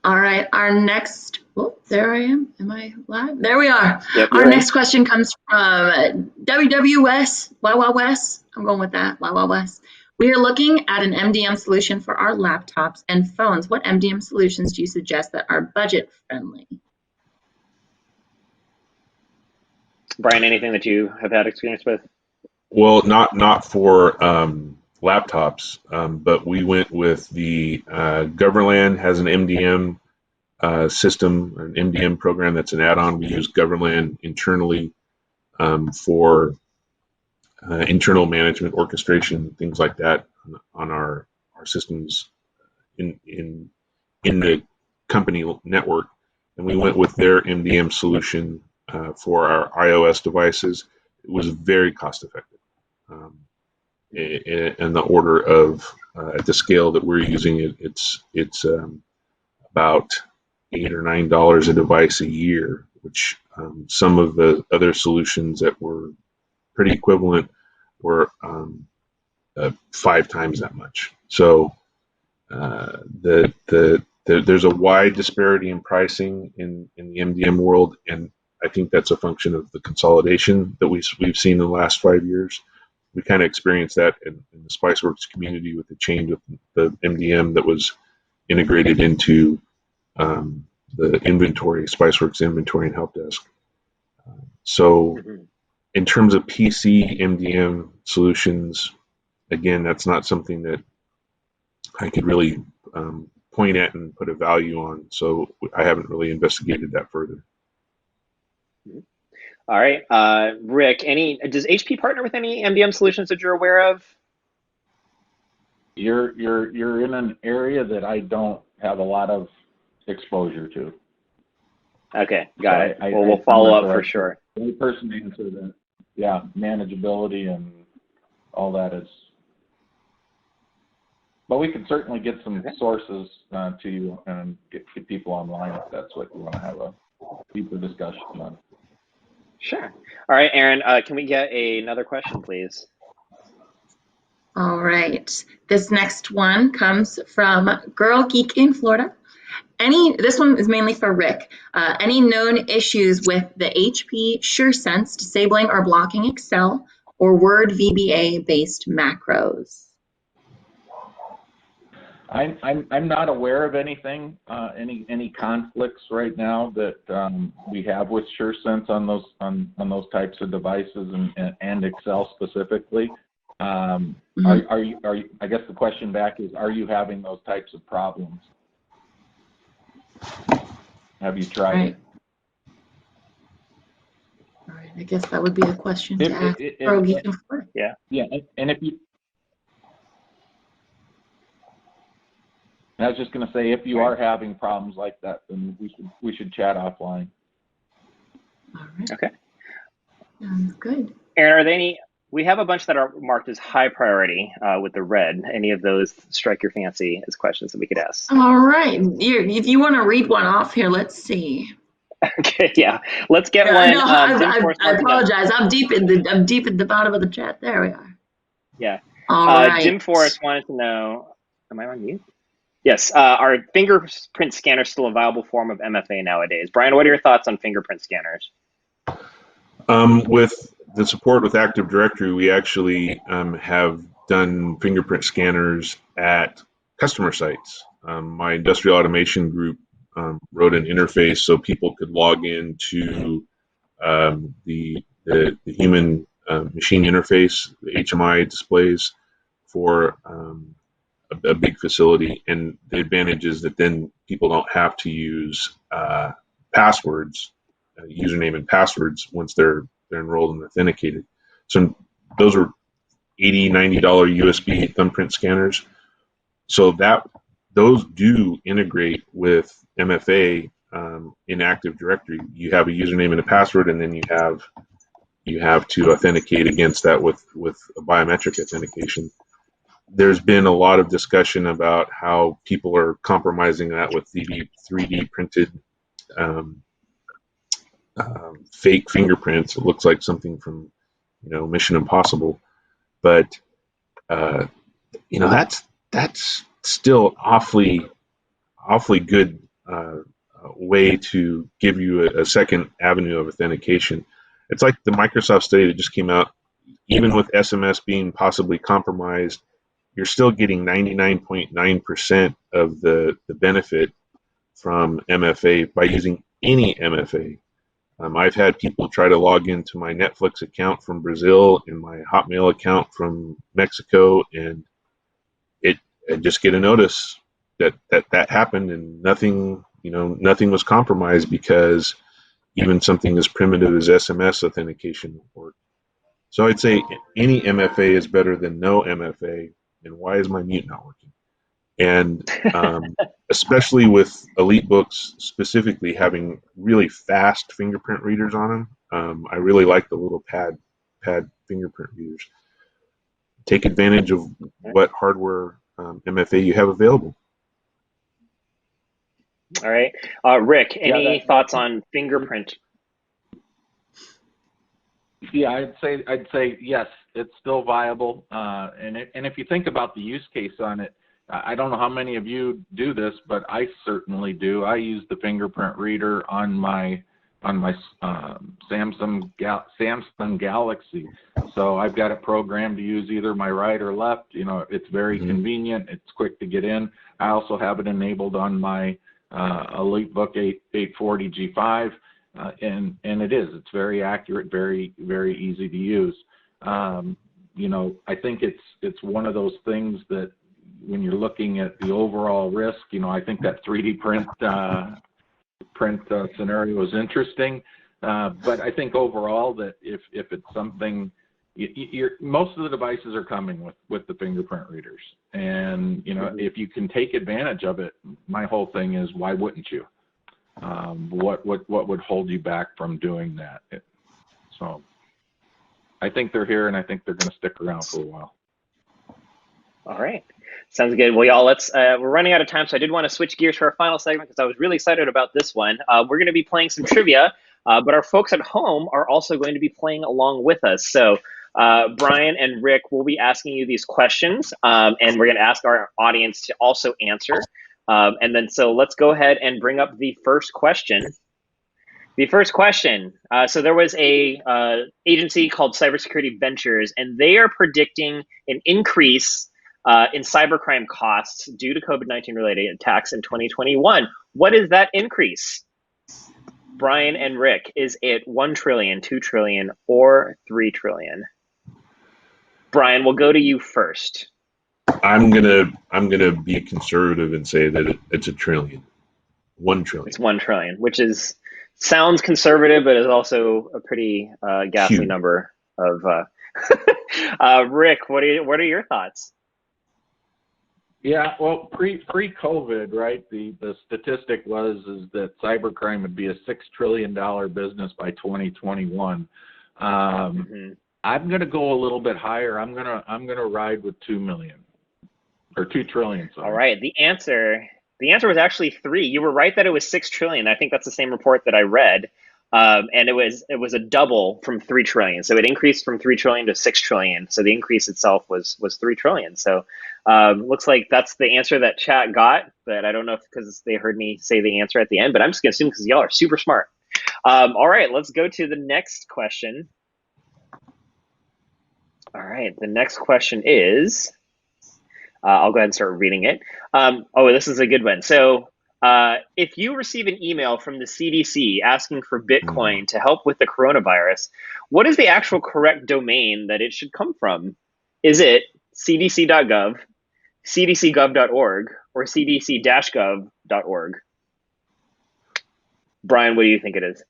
All right, our next. Oh, there I am. Am I live? There we are. Yep, our next question comes from WWS. Wow, West. I'm going with that. Wow, West. We are looking at an MDM solution for our laptops and phones. What MDM solutions do you suggest that are budget friendly? Brian, anything that you have had experience with? Well, not for laptops, but we went with the Goverland has an MDM system, an MDM program that's an add-on. We use Goverland internally for internal management, orchestration, things like that on our systems in the company network. And we went with their MDM solution for our iOS devices. It was very cost effective. In the order of at the scale that we're using it, it's about $8 or $9 a device a year, which some of the other solutions that were pretty equivalent were 5 times that much. So there's a wide disparity in pricing in the MDM world, and I think that's a function of the consolidation that we've seen in the last 5 years. We kind of experienced that in the Spiceworks community with the change of the MDM that was integrated into the inventory, Spiceworks inventory and help desk. So in terms of PC MDM solutions, again, that's not something that I could really point at and put a value on. So I haven't really investigated that further. All right, Rick, does HP partner with any MDM solutions that you're aware of? You're in an area that I don't have a lot of exposure to. Okay, got it. We'll follow up for sure. The only person to answer that, yeah, manageability and all that is. But we can certainly get some sources to you and get people online if that's what you want to have a deeper discussion on. Sure. All right, Aaron, can we get another question, please? All right. This next one comes from Girl Geek in Florida. This one is mainly for Rick. Any known issues with the HP SureSense disabling or blocking Excel or Word VBA based macros? I'm not aware of anything, any conflicts right now that we have with SureSense on those types of devices and Excel specifically. Are you? I guess the question back is, are you having those types of problems? Have you tried it? All right. I guess that would be a question to ask Girl Geek in Florida. Yeah. Yeah, and if you. I was just going to say, if you are having problems like that, then we should chat offline. All right. Okay. Sounds good. Aaron, are there any? We have a bunch that are marked as high priority with the red. Any of those strike your fancy as questions that we could ask? All right. If you want to read one off here, let's see. Okay. Yeah. Let's get one. No, I apologize. I'm deep in the bottom of the chat. There we are. Yeah. All right. Jim Forrest wanted to know. Am I on mute? Yes. Are fingerprint scanners still a viable form of MFA nowadays? Brian, what are your thoughts on fingerprint scanners? With the support with Active Directory, we actually have done fingerprint scanners at customer sites. My industrial automation group wrote an interface so people could log into the human machine interface, the HMI displays for a big facility, and the advantage is that then people don't have to use passwords, username and passwords once they're enrolled and authenticated. So those are $80, $90 USB thumbprint scanners. So those do integrate with MFA in Active Directory. You have a username and a password, and then you have to authenticate against that with a biometric authentication. There's been a lot of discussion about how people are compromising that with 3D printed fake fingerprints. It looks like something from, Mission Impossible, but that's still awfully good way to give you a second avenue of authentication. It's like the Microsoft study that just came out. Even with SMS being possibly compromised, you're still getting 99.9% of the benefit from MFA by using any MFA. I've had people try to log into my Netflix account from Brazil and my Hotmail account from Mexico, and I just get a notice that happened, and nothing was compromised because even something as primitive as SMS authentication worked. So I'd say any MFA is better than no MFA. And why is my mute not working? And especially with EliteBooks specifically having really fast fingerprint readers on them, I really like the little pad fingerprint readers. Take advantage of what hardware MFA you have available. All right, Rick, any thoughts on fingerprint? Yeah, I'd say yes, it's still viable. And if you think about the use case on it, I don't know how many of you do this, but I certainly do. I use the fingerprint reader on my Samsung Galaxy. So I've got it programmed to use either my right or left. It's very convenient. It's quick to get in. I also have it enabled on my EliteBook 840 G5. And it's very accurate, very, very easy to use. I think it's one of those things that when you're looking at the overall risk, I think that 3D print scenario is interesting. But I think overall that if it's something, most of the devices are coming with the fingerprint readers. And, if you can take advantage of it, my whole thing is, why wouldn't you? What would hold you back from doing that? So I think they're here, and I think they're going to stick around for a while. All right. Sounds good. Well, y'all, we're running out of time, so I did want to switch gears for our final segment because I was really excited about this one. We're going to be playing some trivia. but our folks at home are also going to be playing along with us. So Brian and Rick will be asking you these questions, and we're going to ask our audience to also answer. And then so let's go ahead and bring up the first question. The first question, so there was a agency called Cybersecurity Ventures, and they are predicting an increase in cybercrime costs due to COVID-19 related attacks in 2021. What is that increase? Brian and Rick, is it 1 trillion, 2 trillion, or 3 trillion? Brian, we'll go to you first. I'm gonna be conservative and say that it's a trillion. 1 trillion. It's 1 trillion, which sounds conservative, but is also a pretty ghastly Huge number of. Rick, what are your thoughts? Yeah, well, pre-COVID, right? The statistic was that cybercrime would be a $6 trillion business by 2021. I'm going to go a little bit higher. I'm going to ride with 2 million or 2 trillion. Sorry. All right, the answer was actually 3. You were right that it was 6 trillion. I think that's the same report that I read. And it was a double from 3 trillion. So it increased from 3 trillion to 6 trillion. So the increase itself was 3 trillion. So looks like that's the answer that chat got, but I don't know if because they heard me say the answer at the end, but I'm just gonna assume because y'all are super smart. All right, let's go to the next question. All right, the next question is, I'll go ahead and start reading it. Oh, this is a good one. So if you receive an email from the CDC asking for Bitcoin to help with the coronavirus, what is the actual correct domain that it should come from? Is it cdc.gov, cdcgov.org, or cdc-gov.org? Brian, what do you think it is?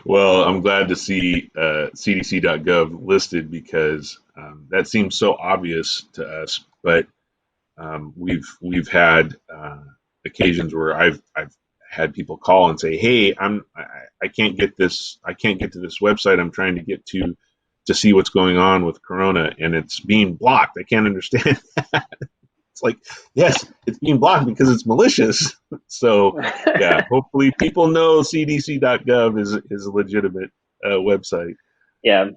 Well, I'm glad to see cdc.gov listed because that seems so obvious to us. But we've had occasions where I've had people call and say, "Hey, I can't get this. I can't get to this website I'm trying to get to see what's going on with Corona, and it's being blocked. I can't understand that." It's like, yes, it's being blocked because it's malicious. So yeah, hopefully people know cdc.gov is a legitimate website. Yeah.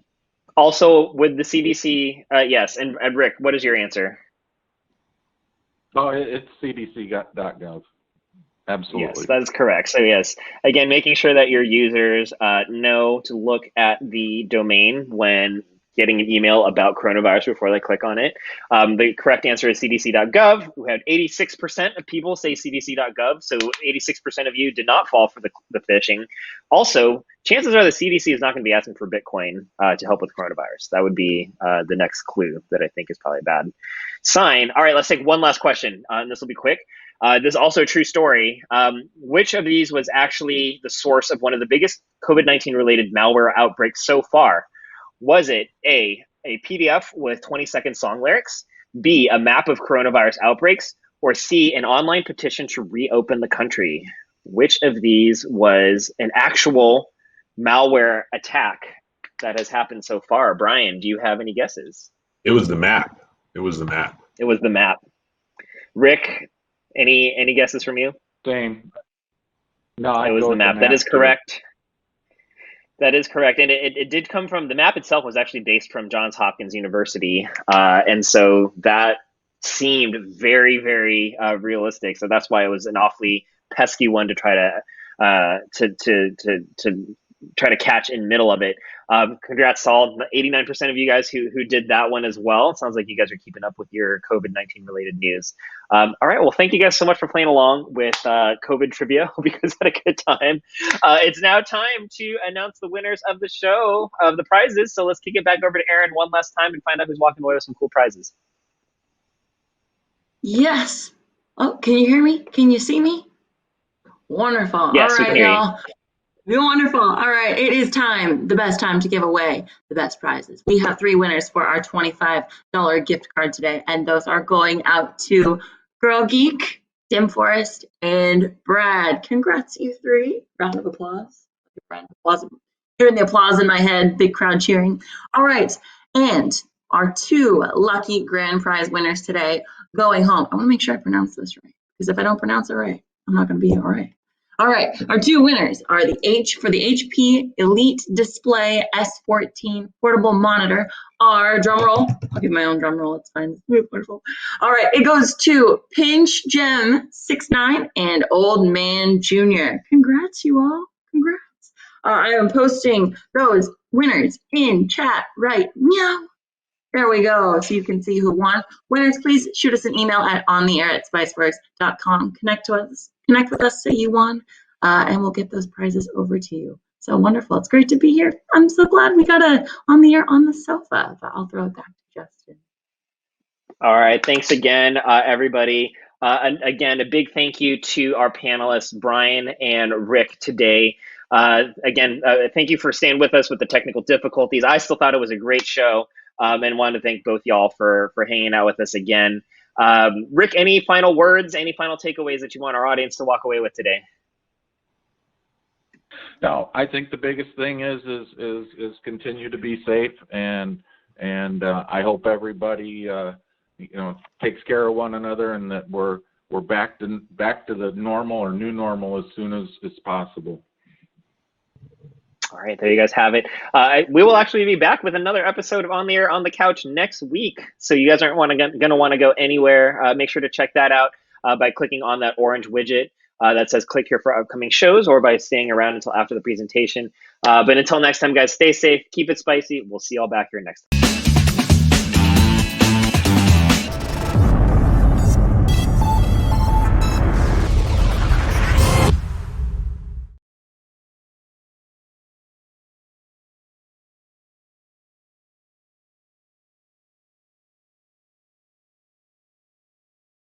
Also with the CDC, yes. And Rick, what is your answer? Oh, it's cdc.gov. Absolutely. Yes, that is correct. So yes, again, making sure that your users know to look at the domain when getting an email about coronavirus before they click on it. The correct answer is cdc.gov. We had 86% of people say cdc.gov, so 86% of you did not fall for the phishing. Also, chances are the CDC is not going to be asking for Bitcoin to help with coronavirus. That would be the next clue that I think is probably a bad sign. All right, let's take one last question, and this will be quick. This is also a true story. Which of these was actually the source of one of the biggest COVID-19 related malware outbreaks so far? Was it A, PDF with 20-second song lyrics, B, a map of coronavirus outbreaks, or C, an online petition to reopen the country? Which of these was an actual malware attack that has happened so far? Brian, do you have any guesses? It was the map. It was the map. It was the map. Rick, any guesses from you? Same. No, it was the map. That is correct. That is correct. And it did come from, the map itself was actually based from Johns Hopkins University. And so that seemed very, very realistic. So that's why it was an awfully pesky one to try to try to catch in the middle of it. Congrats to all 89% of you guys who did that one as well. It sounds like you guys are keeping up with your COVID-19 related news. All right, well, thank you guys so much for playing along with COVID trivia. Hope you guys had a good time. It's now time to announce the winners of the show, of the prizes. So let's kick it back over to Aaron one last time and find out who's walking away with some cool prizes. Yes. Oh, can you hear me? Can you see me? Wonderful. Yes, all we right, can hear y'all. Wonderful. All right, it is time, the best time to give away the best prizes. We have 3 winners for our $25 gift card today, and those are going out to Girl Geek, Dim Forest, and Brad. Congrats, you 3. Round of applause. Hearing the applause in my head, big crowd cheering. All right, and our 2 lucky grand prize winners today going home. I want to make sure I pronounce this right, because if I don't pronounce it right, I'm not going to be all right. All right, our two winners are for the HP Elite Display S14 portable monitor. Our drum roll, I'll give my own drum roll, it's fine. It's wonderful. All right, it goes to Pinch Gem 69 and Old Man Jr. Congrats, you all. Congrats. I am posting those winners in chat right now. There we go, so you can see who won. Winners, please shoot us an email at ontheair@spiceworks.com. Connect with us, say you won, and we'll get those prizes over to you. So wonderful, it's great to be here. I'm so glad we got on the air on the sofa. I'll throw it back to Justin. All right, thanks again, everybody. And again, a big thank you to our panelists, Brian and Rick, today. Again, thank you for staying with us with the technical difficulties. I still thought it was a great show. And wanted to thank both y'all for hanging out with us again. Rick, any final words, any final takeaways that you want our audience to walk away with today? No, I think the biggest thing is continue to be safe, and I hope everybody takes care of one another, and that we're back to the normal or new normal as soon as possible. All right, there you guys have it. We will actually be back with another episode of On the Air on the Couch next week. So you guys aren't going to want to go anywhere. Make sure to check that out by clicking on that orange widget that says click here for upcoming shows, or by staying around until after the presentation. But until next time, guys, stay safe, keep it spicy. We'll see y'all back here next time.